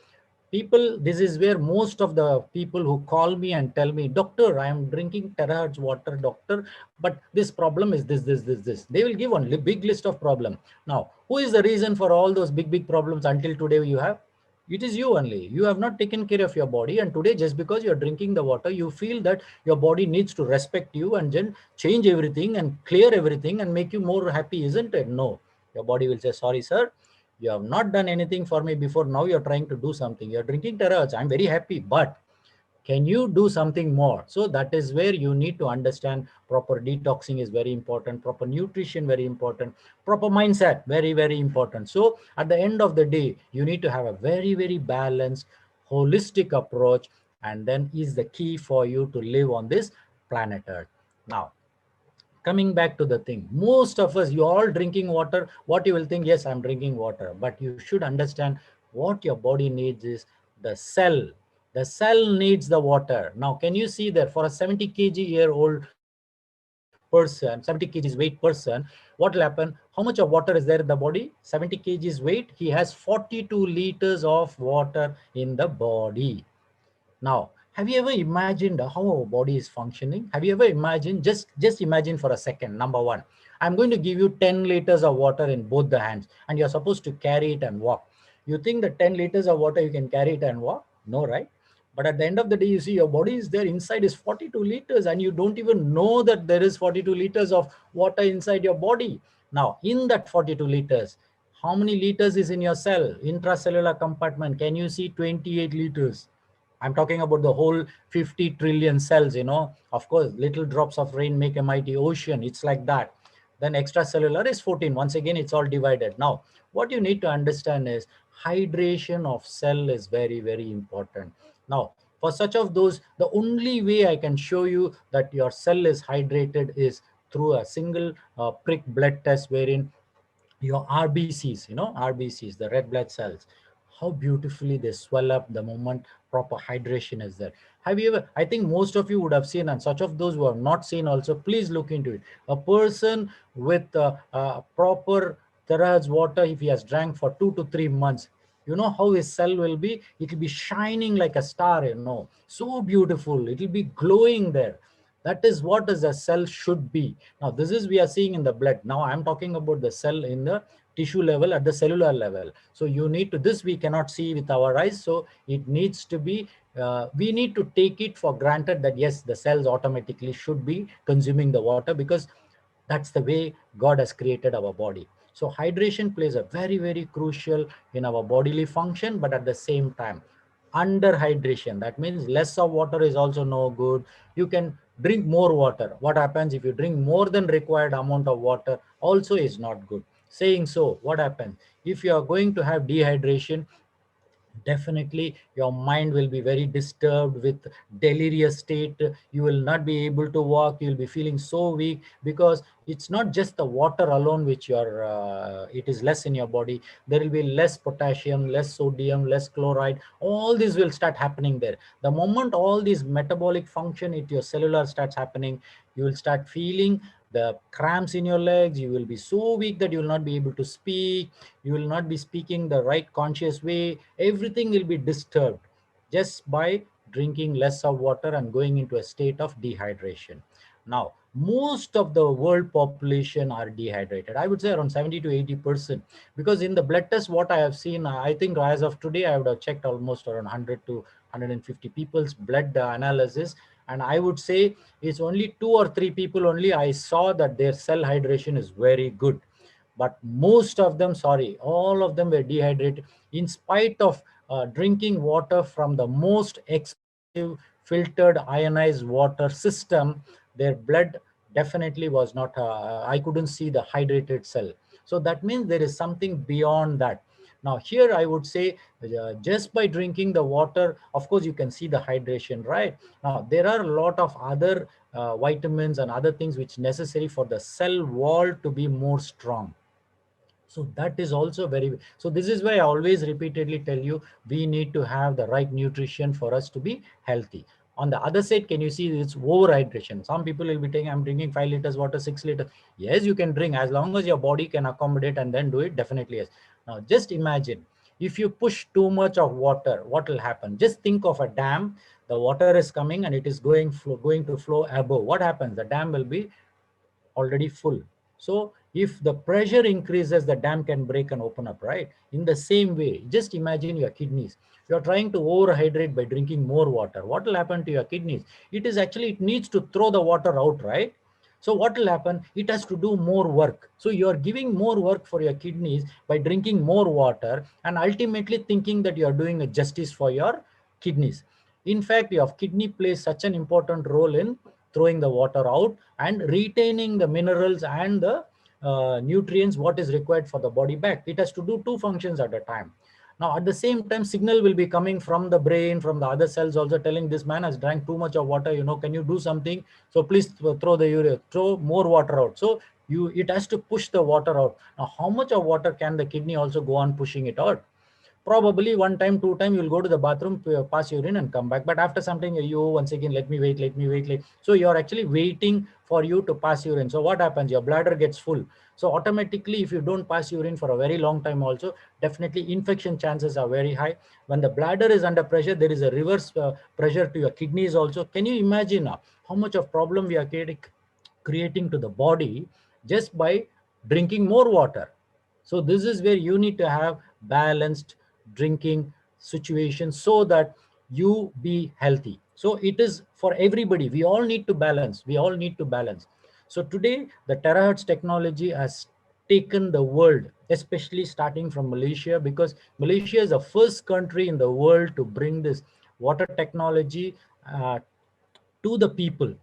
People, this is where most of the people who call me and tell me, doctor, I am drinking terahertz water, doctor, but this problem is this. They will give one big list of problem. Now, who is the reason for all those big problems until today you have? It is you only. You have not taken care of your body, and today just because you're drinking the water, you feel that your body needs to respect you and then change everything and clear everything and make you more happy, isn't it? No, your body will say, sorry sir, you have not done anything for me before. Now you're trying to do something. You're drinking terahertz. I'm very happy, but can you do something more? So that is where you need to understand proper detoxing is very important, proper nutrition very important, proper mindset very important. So at the end of the day, you need to have a very balanced, holistic approach, and then is the key for you to live on this planet Earth. Now, coming back to the thing, most of us, you all drinking water, what you will think, yes, I'm drinking water, but you should understand what your body needs is the cell. The cell needs the water. Now can you see that for a 70 kg year old person, 70 kgs weight person, what will happen? How much of water is there in the body? 70 kgs weight, he has 42 liters of water in the body. Now, have you ever imagined how our body is functioning? Have you ever imagined, just imagine for a second, number one, I'm going to give you 10 liters of water in both the hands and you're supposed to carry it and walk. You think that 10 liters of water, you can carry it and walk? No, right? But at the end of the day, you see your body is there, inside is 42 liters and you don't even know that there is 42 liters of water inside your body. Now, in that 42 liters, how many liters is in your cell? Intracellular compartment, can you see 28 liters? I'm talking about the whole 50 trillion cells, Of course, little drops of rain make a mighty ocean. It's like that. Then extracellular is 14. Once again, it's all divided. Now, what you need to understand is hydration of cell is very important. Now, for such of those, the only way I can show you that your cell is hydrated is through a single prick blood test wherein your RBCs, RBCs, the red blood cells, how beautifully they swell up the moment proper hydration is there. Have you ever, I think most of you would have seen, and such of those who have not seen also, please look into it. A person with proper terahertz water, if he has drank for 2 to 3 months, you know how his cell will be? It will be shining like a star, so beautiful. It will be glowing there. That is what is a cell should be. Now, this is we are seeing in the blood. Now, I'm talking about the cell in the tissue level, at the cellular level. So you need to, this we cannot see with our eyes. So it needs to be, we need to take it for granted that yes, the cells automatically should be consuming the water because that's the way God has created our body. So hydration plays a very crucial in our bodily function, but at the same time, under hydration, that means less of water is also no good. You can drink more water. What happens if you drink more than required amount of water also is not good. Saying so, what happens if you are going to have dehydration? Definitely your mind will be very disturbed with delirious state. You will not be able to walk. You will be feeling so weak because it's not just the water alone which it is less in your body. There will be less potassium, less sodium, less chloride. All this will start happening there. The moment all these metabolic function at your cellular starts happening, you will start feeling the cramps in your legs. You will be so weak that you will not be able to speak. You will not be speaking the right conscious way. Everything will be disturbed just by drinking less of water and going into a state of dehydration. Now, most of the world population are dehydrated. I would say around 70 to 80%, because in the blood test, what I have seen, I think as of today, I would have checked almost around 100 to 150 people's blood analysis. And I would say it's only 2 or 3 people only I saw that their cell hydration is very good. But most of them, sorry, all of them were dehydrated in spite of drinking water from the most expensive filtered ionized water system. Their blood definitely was not, I couldn't see the hydrated cell. So that means there is something beyond that. Now here I would say just by drinking the water, of course you can see the hydration, right? Now there are a lot of other vitamins and other things which necessary for the cell wall to be more strong. So that is also very, so this is why I always repeatedly tell you, we need to have the right nutrition for us to be healthy. On the other side, can you see it's over hydration? Some people will be saying, I'm drinking 5 liters water, 6 liters. Yes, you can drink as long as your body can accommodate and then do it, definitely yes. Now just imagine If you push too much of water, what will happen? Just think of a dam. The water is coming and it is going to flow above. What happens? The dam will be already full. So if the pressure increases, the dam can break and open up, right? In the same way, just imagine your kidneys. You're trying to overhydrate by drinking more water. What will happen to your kidneys? It needs to throw the water out, right? So what will happen? It has to do more work. So you are giving more work for your kidneys by drinking more water and ultimately thinking that you are doing a justice for your kidneys. In fact, your kidney plays such an important role in throwing the water out and retaining the minerals and the nutrients what is required for the body back. It has to do two functions at a time. Now, at the same time, signal will be coming from the brain, from the other cells also telling this man has drank too much of water, can you do something? So please throw more water out. So it has to push the water out. Now, how much of water can the kidney also go on pushing it out? Probably one time, two time, you'll go to the bathroom, pass urine and come back. But after something, you once again, let me wait. So you're actually waiting for you to pass urine. So what happens? Your bladder gets full. So automatically, if you don't pass urine for a very long time also, definitely infection chances are very high. When the bladder is under pressure, there is a reverse pressure to your kidneys also. Can you imagine how much of problem we are creating to the body just by drinking more water? So this is where you need to have balanced drinking situation so that you be healthy. So it is for everybody. We all need to balance. So today the terahertz technology has taken the world, especially starting from Malaysia, because Malaysia is the first country in the world to bring this water technology to the people.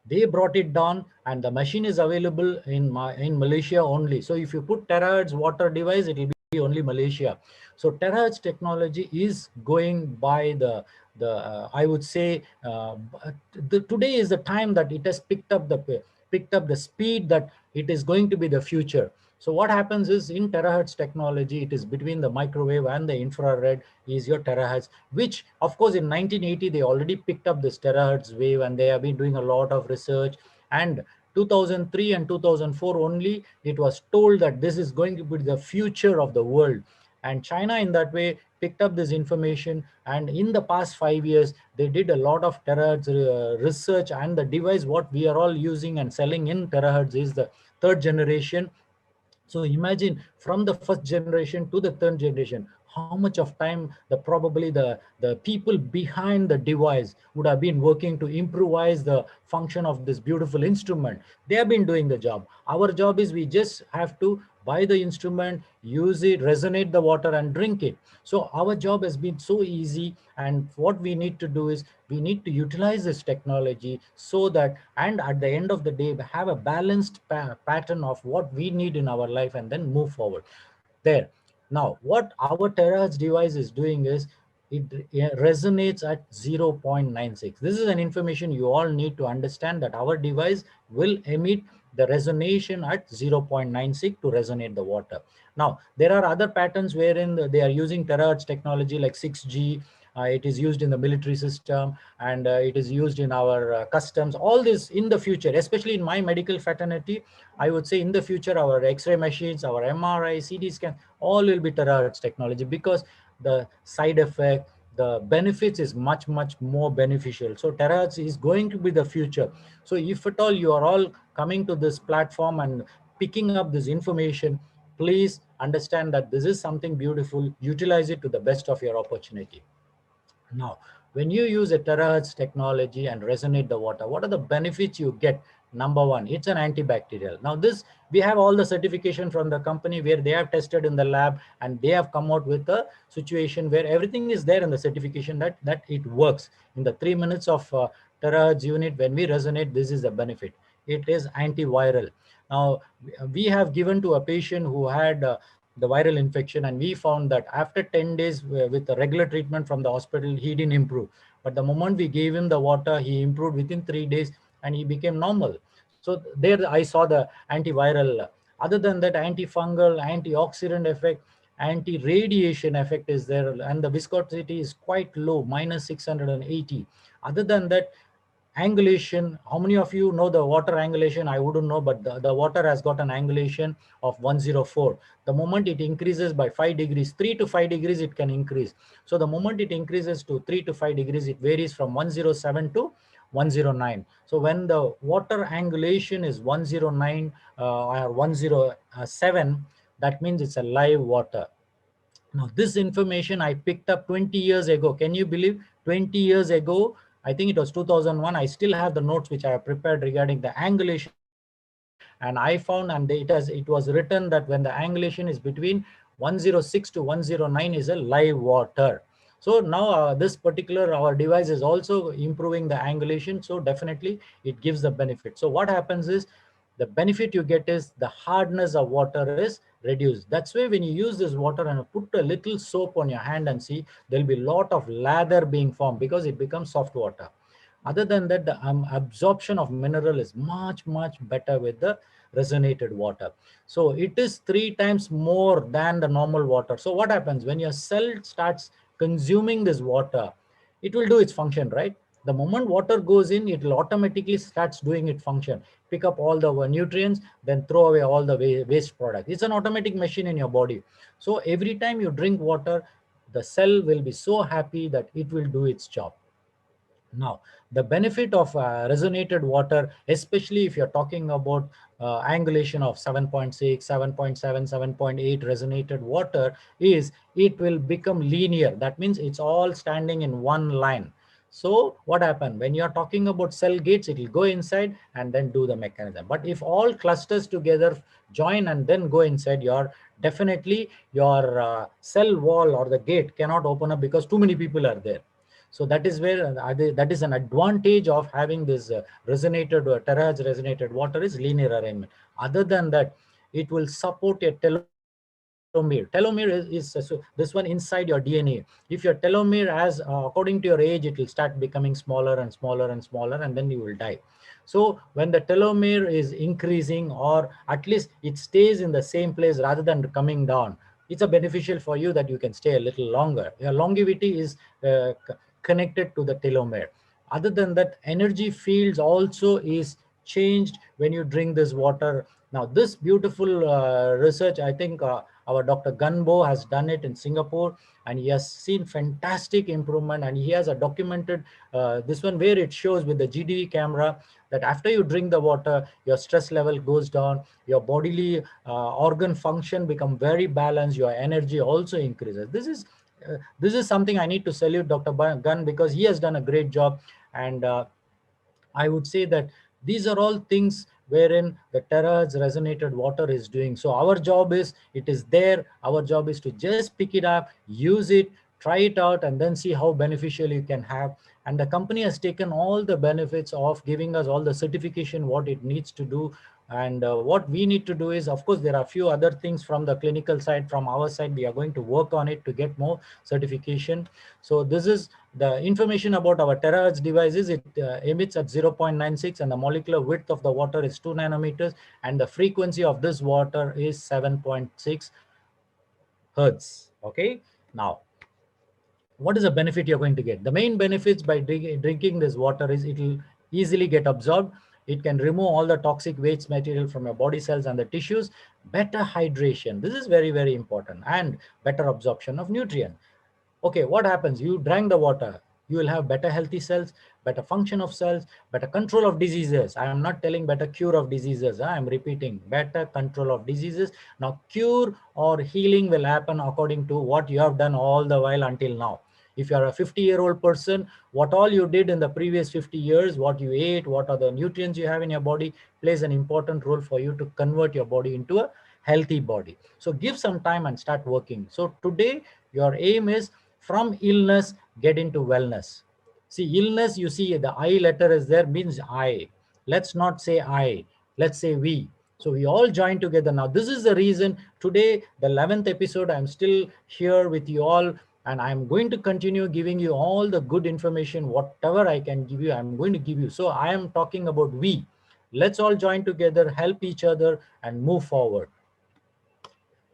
They brought it down and the machine is available in Malaysia only. So if you put terahertz water device, it will be only Malaysia. So terahertz technology is going by I would say today is the time that it has picked up the speed that it is going to be the future. So what happens is in terahertz technology, it is between the microwave and the infrared is your terahertz, which of course in 1980, they already picked up this terahertz wave and they have been doing a lot of research. And 2003 and 2004 only, it was told that this is going to be the future of the world. And China in that way picked up this information. And in the past 5 years, they did a lot of terahertz research, and the device what we are all using and selling in terahertz is the third generation. So imagine from the first generation to the third generation, how much of time probably the people behind the device would have been working to improvise the function of this beautiful instrument. They have been doing the job. Our job is we just have to buy the instrument, use it, resonate the water and drink it. So our job has been so easy, and what we need to do is we need to utilize this technology so that, and at the end of the day, have a balanced pattern of what we need in our life and then move forward there. Now, what our terahertz device is doing is it resonates at 0.96. This is an information you all need to understand, that our device will emit the resonation at 0.96 to resonate the water. Now, there are other patterns wherein they are using terahertz technology like 6G. It is used in the military system, and it is used in our customs. All this in the future, especially in my medical fraternity, I would say in the future, our X-ray machines, our MRI, CT scan, all will be terahertz technology, because the side effect, the benefits is much more beneficial. So terahertz is going to be the future. So if at all you are all coming to this platform and picking up this information, please understand that this is something beautiful. Utilize it to the best of your opportunity. Now, when you use a terahertz technology and resonate the water, what are the benefits you get? Number one, it's an antibacterial. Now this, we have all the certification from the company where they have tested in the lab, and they have come out with a situation where everything is there in the certification that it works. In the 3 minutes of terahertz unit, when we resonate, this is the benefit. It is antiviral. Now, we have given to a patient who had the viral infection, and we found that after 10 days with the regular treatment from the hospital, he didn't improve. But the moment we gave him the water, he improved within 3 days and he became normal. So there I saw the antiviral. Other than that, antifungal, antioxidant effect, anti-radiation effect is there, and the viscosity is quite low, -680. Other than that, angulation. How many of you know the water angulation? I wouldn't know, but the water has got an angulation of 104. The moment it increases by 5 degrees, 3 to 5 degrees, it can increase. So the moment it increases to 3 to 5 degrees, it varies from 107 to 109. So when the water angulation is 109 or 107, that means it's a live water. Now, this information I picked up 20 years ago. Can you believe 20 years ago? I think it was 2001. I still have the notes which I have prepared regarding the angulation of water. And I found, and it was written that when the angulation is between 106 to 109 is a live water. So now this particular, our device is also improving the angulation. So definitely it gives the benefit. So what happens is, the benefit you get is the hardness of water is reduced. That's why when you use this water and put a little soap on your hand and see, there'll be a lot of lather being formed because it becomes soft water. Other than that, the absorption of mineral is much better with the resonated water. So it is 3 times more than the normal water. So what happens when your cell starts consuming this water? It will do its function, right? The moment water goes in, it will automatically starts doing its function, pick up all the nutrients, then throw away all the waste product. It's an automatic machine in your body. So every time you drink water, the cell will be so happy that it will do its job. Now, the benefit of resonated water, especially if you're talking about angulation of 7.6, 7.7, 7.8 resonated water, is it will become linear. That means it's all standing in one line. So what happened when you're talking about cell gates, it will go inside and then do the mechanism. But if all clusters together join and then go inside, definitely your cell wall or the gate cannot open up because too many people are there. So that is where that is an advantage of having this resonated terahertz resonated water is linear arrangement. Other than that, it will support a telomere. Telomere is so this one inside your DNA. If your telomere has according to your age, it will start becoming smaller and smaller and smaller, and then you will die. So when the telomere is increasing, or at least it stays in the same place rather than coming down, it's a beneficial for you that you can stay a little longer. Your longevity is connected to the telomere. Other than that, energy fields also is changed when you drink this water. Now, this beautiful research, I think our Dr. Gunbo has done it in Singapore, and he has seen fantastic improvement. And he has a documented this one where it shows with the GDV camera that after you drink the water, your stress level goes down, your bodily organ function become very balanced, your energy also increases. This is something I need to salute Dr. Gunn, because he has done a great job. And I would say that these are all things wherein the terahertz resonated water is doing. So our job is, it is there. Our job is to just pick it up, use it, try it out, and then see how beneficial you can have. And the company has taken all the benefits of giving us all the certification, what it needs to do. And what we need to do is, of course, there are a few other things from the clinical side, from our side, we are going to work on it to get more certification. So this is the information about our terahertz devices. It emits at 0.96, and the molecular width of the water is 2 nanometers, and the frequency of this water is 7.6 hertz. Okay, now what is the benefit you're going to get? The main benefits by drinking this water is it will easily get absorbed. It can remove all the toxic waste material from your body cells and the tissues. Better hydration. This is very important. And better absorption of nutrients. Okay, what happens? You drank the water. You will have better healthy cells, better function of cells, better control of diseases. I am not telling better cure of diseases. I am repeating better control of diseases. Now, cure or healing will happen according to what you have done all the while until now. If you are a 50-year-old person, what all you did in the previous 50 years, what you ate, what are the nutrients you have in your body, plays an important role for you to convert your body into a healthy body. So give some time and start working. So today, your aim is from illness, get into wellness. See, illness, you see the I letter is there, means I. Let's not say I, let's say we. So we all join together now. This is the reason today, the 11th episode, I'm still here with you all, and I'm going to continue giving you all the good information, whatever I can give you, I'm going to give you. So I am talking about we. Let's all join together, help each other, and move forward.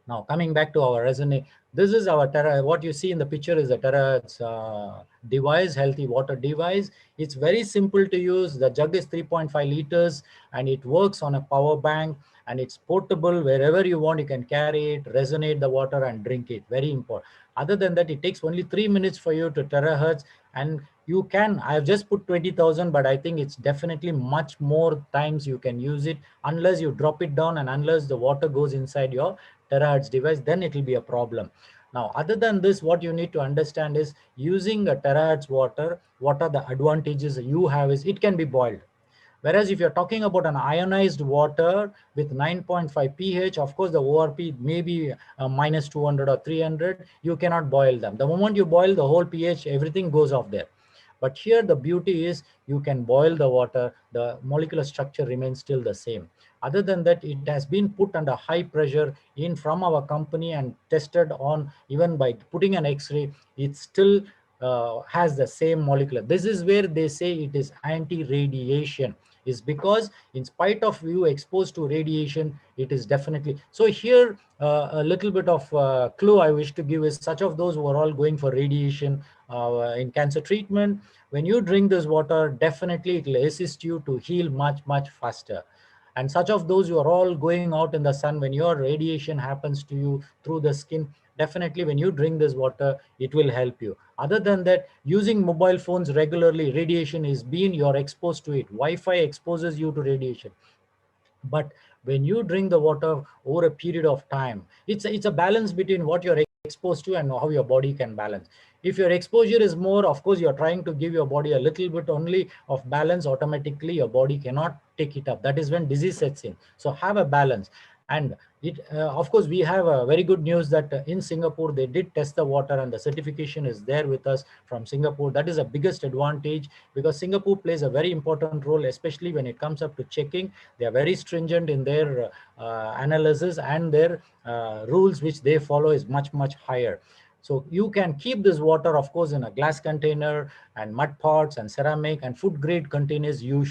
Now coming back to our resume, this is our what you see in the picture is the terahertz device, healthy water device. It's very simple to use. The jug is 3.5 liters and it works on a power bank, and it's portable. Wherever you want, you can carry it, resonate the water and drink it. Very important. Other than that, it takes only 3 minutes for you to terahertz, and you can, I've just put 20,000, but I think it's definitely much more times you can use it, unless you drop it down and unless the water goes inside your terahertz device, then it will be a problem. Now, other than this, what you need to understand is using a terahertz water, what are the advantages you have is it can be boiled. Whereas if you're talking about an ionized water with 9.5 pH, of course, the ORP may be minus 200 or 300. You cannot boil them. The moment you boil, the whole pH, everything goes off there. But here the beauty is you can boil the water, the molecular structure remains still the same. Other than that, it has been put under high pressure in from our company and tested on, even by putting an X-ray, it still has the same molecular. This is where they say it is anti-radiation, is because in spite of you exposed to radiation, it is definitely. So here a little bit of clue I wish to give is such of those who are all going for radiation in cancer treatment, when you drink this water, definitely it will assist you to heal much faster. And such of those who are all going out in the sun, when your radiation happens to you through the skin, definitely when you drink this water, it will help you. Other than that, using mobile phones regularly, radiation is being, you're exposed to it. Wi-Fi exposes you to radiation. But when you drink the water over a period of time, it's a balance between what you're exposed to and how your body can balance. If your exposure is more, of course, you're trying to give your body a little bit only of balance, automatically your body cannot take it up. That is when disease sets in. So have a balance. And it, of course, we have a very good news that in Singapore, they did test the water and the certification is there with us from Singapore. That is the biggest advantage, because Singapore plays a very important role, especially when it comes up to checking. They are very stringent in their analysis, and their rules which they follow is much higher. So you can keep this water, of course, in a glass container and mud pots and ceramic and food grade containers. You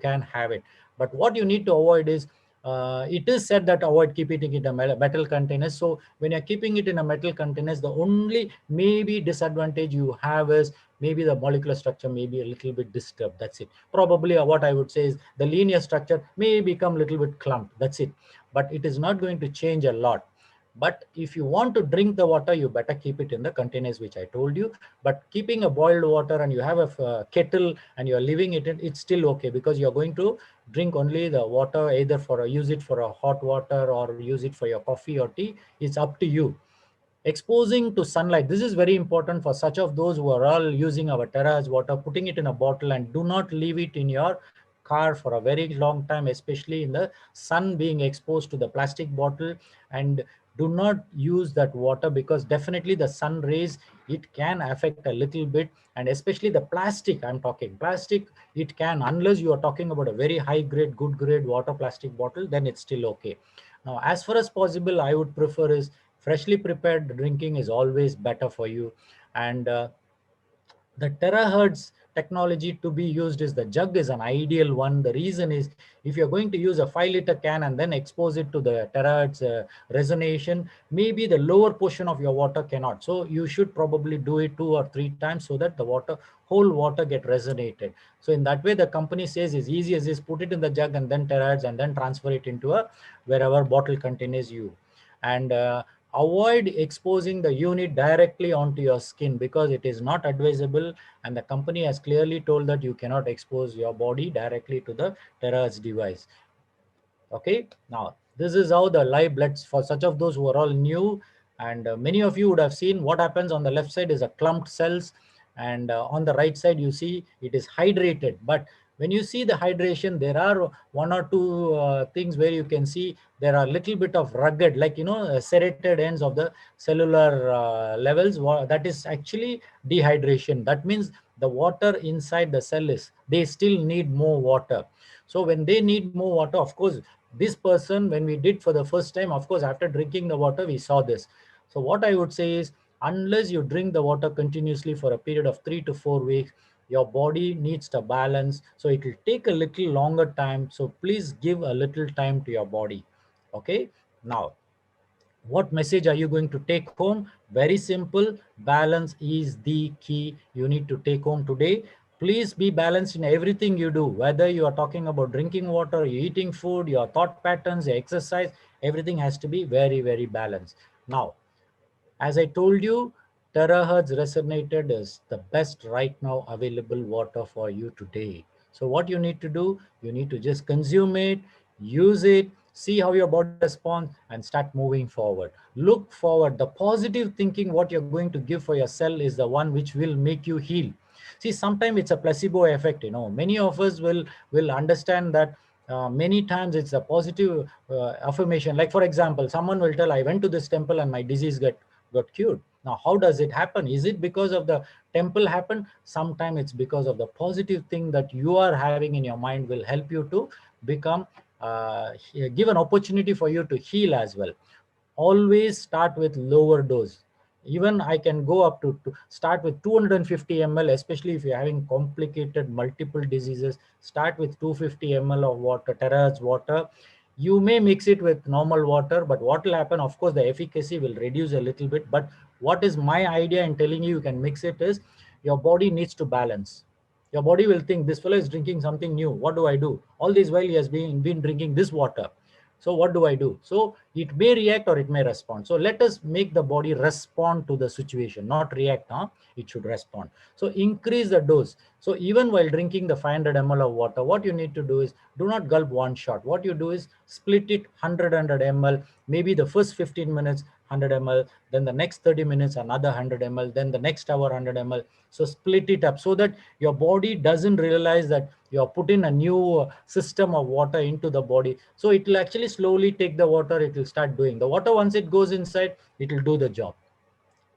can have it. But what you need to avoid is, it is said that avoid keeping it in a metal containers. So when you're keeping it in a metal containers, the only maybe disadvantage you have is maybe the molecular structure may be a little bit disturbed. That's it. Probably what I would say is the linear structure may become a little bit clumped. That's it. But it is not going to change a lot. But if you want to drink the water, you better keep it in the containers which I told you. But keeping a boiled water and you have a kettle and you're leaving it in, it's still okay, because you're going to drink only the water, either for use it for a hot water or use it for your coffee or tea. It's up to you. Exposing to sunlight, this is very important for such of those who are all using our terrace water, putting it in a bottle, and do not leave it in your car for a very long time, especially in the sun, being exposed to the plastic bottle. And do not use that water, because definitely the sun rays, it can affect a little bit. And especially the plastic, I'm talking plastic, it can, unless you are talking about a very high grade, good grade water plastic bottle, then it's still okay. Now, as far as possible, I would prefer is freshly prepared drinking is always better for you. And the terahertz technology to be used is the jug is an ideal one. The reason is, if you're going to use a 5-liter can and then expose it to the terahertz resonation, maybe the lower portion of your water cannot. So you should probably do it 2 or 3 times so that the whole water get resonated. So in that way, the company says is easy as is, put it in the jug and then terahertz and then transfer it into a wherever bottle contains you. And avoid exposing the unit directly onto your skin, because it is not advisable, and the company has clearly told that you cannot expose your body directly to the terahertz device. Okay, now this is how the live bloods, for such of those who are all new, and many of you would have seen what happens on the left side is a clumped cells, and on the right side you see it is hydrated. But when you see the hydration, there are 1 or 2 things where you can see there are little bit of rugged, like serrated ends of the cellular levels. That is actually dehydration. That means the water inside the cell is, they still need more water. So when they need more water, of course, this person, when we did for the first time, of course, after drinking the water, we saw this. So what I would say is, unless you drink the water continuously for a period of 3 to 4 weeks, your body needs to balance. So it will take a little longer time. So please give a little time to your body. Okay. Now, What message are you going to take home? Very simple. Balance is the key you need to take home today. Please be balanced in everything you do, whether you are talking about drinking water, you eating food, your thought patterns, your exercise, everything has to be very, very balanced. Now, as I told you, terahertz resonated is the best right now available water for you today. So what you need to do, you need to just consume it, use it, see how your body responds, and start moving forward. Look forward. The positive thinking, what you're going to give for your cell is the one which will make you heal. See, sometimes it's a placebo effect. Many of us will understand that many times it's a positive affirmation. Like, for example, someone will tell, I went to this temple and my disease got cured. Now, how does it happen? Is it because of the temple happened? Sometimes it's because of the positive thing that you are having in your mind will help you to become, give an opportunity for you to heal as well. Always start with lower dose. Even I can go up to start with 250 ml, especially if you're having complicated multiple diseases. Start with 250 ml of water, terahertz water. You may mix it with normal water, but what will happen, of course, the efficacy will reduce a little bit. But what is my idea in telling you can mix it is, your body needs to balance. Your body will think, this fellow is drinking something new. What do I do? All this while he has been drinking this water. So what do I do? So it may react or it may respond. So let us make the body respond to the situation, not react. It should respond. So increase the dose. So even while drinking the 500 ml of water, what you need to do is, do not gulp one shot. What you do is split it 100 ml, maybe the first 15 minutes 100 ml, then the next 30 minutes another 100 ml, then the next hour 100 ml. So split it up so that your body doesn't realize that you are putting a new system of water into the body. So it will actually slowly take the water, it will start doing the water. Once it goes inside, it will do the job.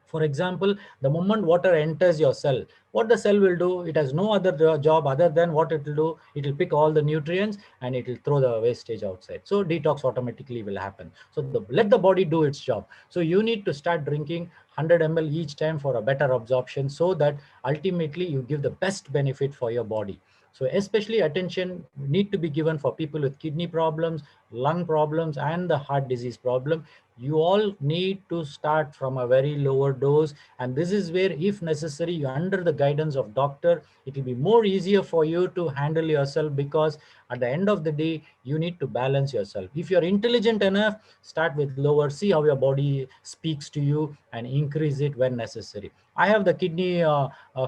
For example, the moment water enters your cell, what the cell will do, it has no other job other than what it will do, it will pick all the nutrients and it will throw the wastage outside. So detox automatically will happen. So let the body do its job. So you need to start drinking 100 ml each time for a better absorption, so that ultimately you give the best benefit for your body. So especially attention need to be given for people with kidney problems, lung problems, and the heart disease problem. You all need to start from a very lower dose, and this is where, if necessary, you under the guidance of doctor, it will be more easier for you to handle yourself, because at the end of the day, you need to balance yourself. If you're intelligent enough, start with lower, see how your body speaks to you, and increase it when necessary. I have the kidney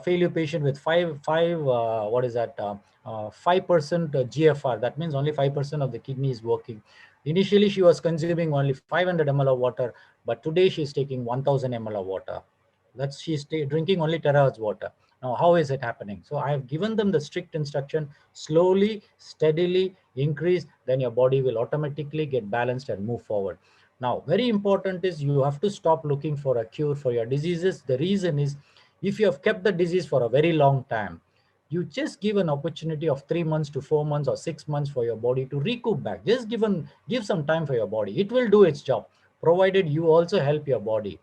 failure patient with 5% GFR. That means only 5% of the kidney is working. Initially, she was consuming only 500 ml of water, but today she's taking 1000 ml of water. She's drinking only terahertz water. Now, how is it happening? So I have given them the strict instruction: slowly, steadily increase, then your body will automatically get balanced and move forward. Now, very important is, you have to stop looking for a cure for your diseases. The reason is, if you have kept the disease for a very long time, you just give an opportunity of 3 months to 4 months or 6 months for your body to recoup back. Just give some time for your body. It will do its job, provided you also help your body.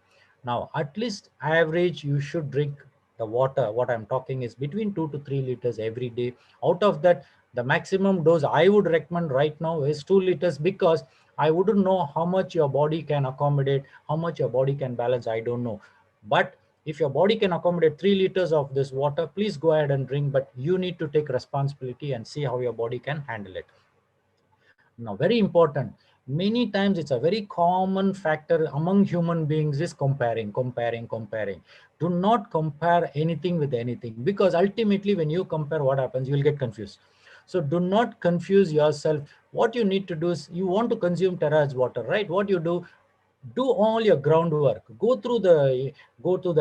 Now, at least average, you should drink the water. What I'm talking is between 2 to 3 liters every day. Out of that, the maximum dose I would recommend right now is 2 liters, because I wouldn't know how much your body can accommodate, how much your body can balance. I don't know. But if your body can accommodate 3 liters of this water, please go ahead and drink, but you need to take responsibility and see how your body can handle it. Now, very important, many times it's a very common factor among human beings is comparing. Do not compare anything with anything, because ultimately when you compare, what happens, you will get confused. So do not confuse yourself. What you need to do is, you want to consume terahertz water, right? What you do all your groundwork, go through the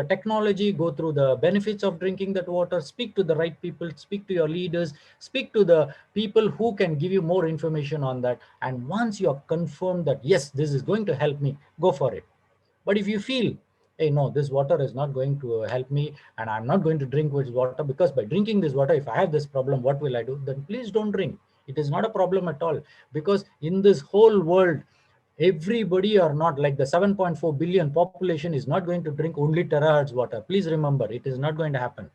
technology, go through the benefits of drinking that water, speak to the right people, speak to your leaders, speak to the people who can give you more information on that. And once you are confirmed that yes, this is going to help me, go for it. But if you feel, hey, no, this water is not going to help me, and I'm not going to drink this water, because by drinking this water, if I have this problem, what will I do? Then please don't drink. It is not a problem at all, because in this whole world, everybody are not like the 7.4 billion population is not going to drink only terahertz water. Please remember, it is not going to happen.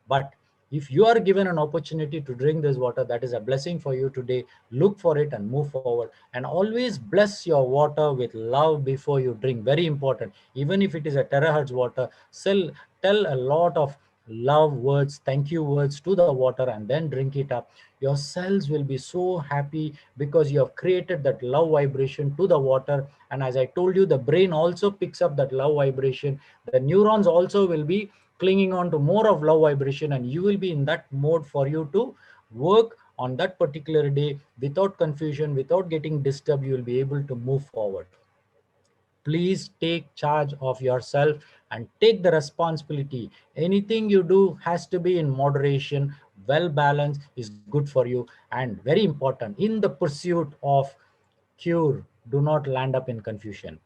But If you are given an opportunity to drink this water, that is a blessing for you today. Look for it and move forward. And always bless your water with love before you drink. Very important. Even if it is a terahertz water, tell a lot of love words, thank you words to the water, and then drink it up. Your cells will be so happy because you have created that love vibration to the water. And as I told you, the brain also picks up that love vibration. The neurons also will be clinging on to more of love vibration, and you will be in that mode for you to work on that particular day without confusion, without getting disturbed. You will be able to move forward. Please take charge of yourself and take the responsibility. Anything you do has to be in moderation. Well balanced is good for you. And very important, in the pursuit of cure, do not land up in confusion.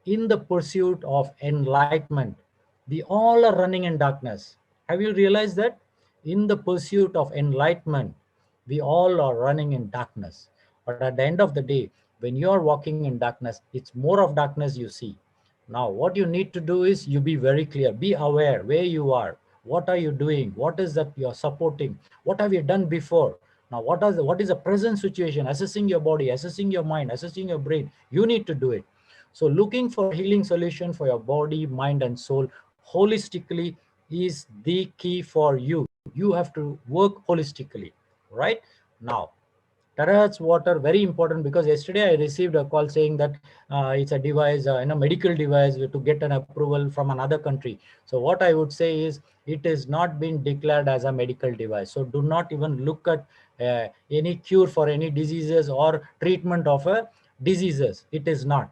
In the pursuit of enlightenment, we all are running in darkness. Have you realized that? In the pursuit of enlightenment, we all are running in darkness. But at the end of the day, when you are walking in darkness, it's more of darkness you see. Now, what you need to do is you be very clear, be aware where you are. What are you doing? What is that you're supporting? What have you done before? Now, what is the present situation? Assessing your body, assessing your mind, assessing your brain. You need to do it. So looking for healing solution for your body, mind, and soul holistically is the key for you. You have to work holistically, right? Now, terahertz water, very important, because yesterday I received a call saying that it's a device, medical device to get an approval from another country. So what I would say is it is not been declared as a medical device. So do not even look at any cure for any diseases or treatment of diseases. It is not.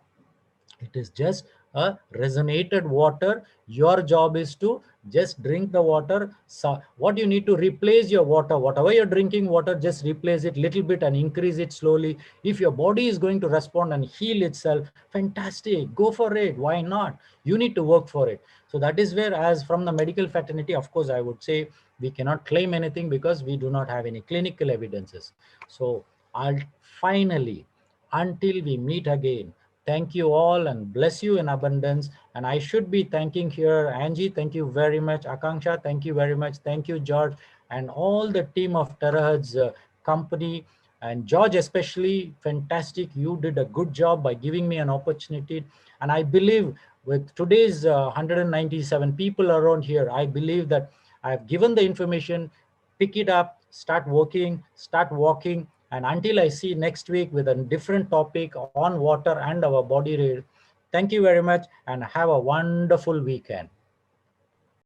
It is just a resonated water. Your job is to just drink the water. So what you need to replace your water, whatever you're drinking water, just replace it little bit and increase it slowly. If your body is going to respond and heal itself, fantastic, go for it. Why not? You need to work for it. So that is where, as from the medical fraternity, of course, I would say we cannot claim anything because we do not have any clinical evidences. So I'll finally, until we meet again, thank you all and bless you in abundance. And I should be thanking here Angie, thank you very much. Akanksha, thank you very much. Thank you, George, and all the team of Terahertz company. And George especially, fantastic. You did a good job by giving me an opportunity. And I believe with today's 197 people around here, I believe that I've given the information. Pick it up, start working, start walking. And until I see next week with a different topic on water and our body rate, thank you very much and have a wonderful weekend.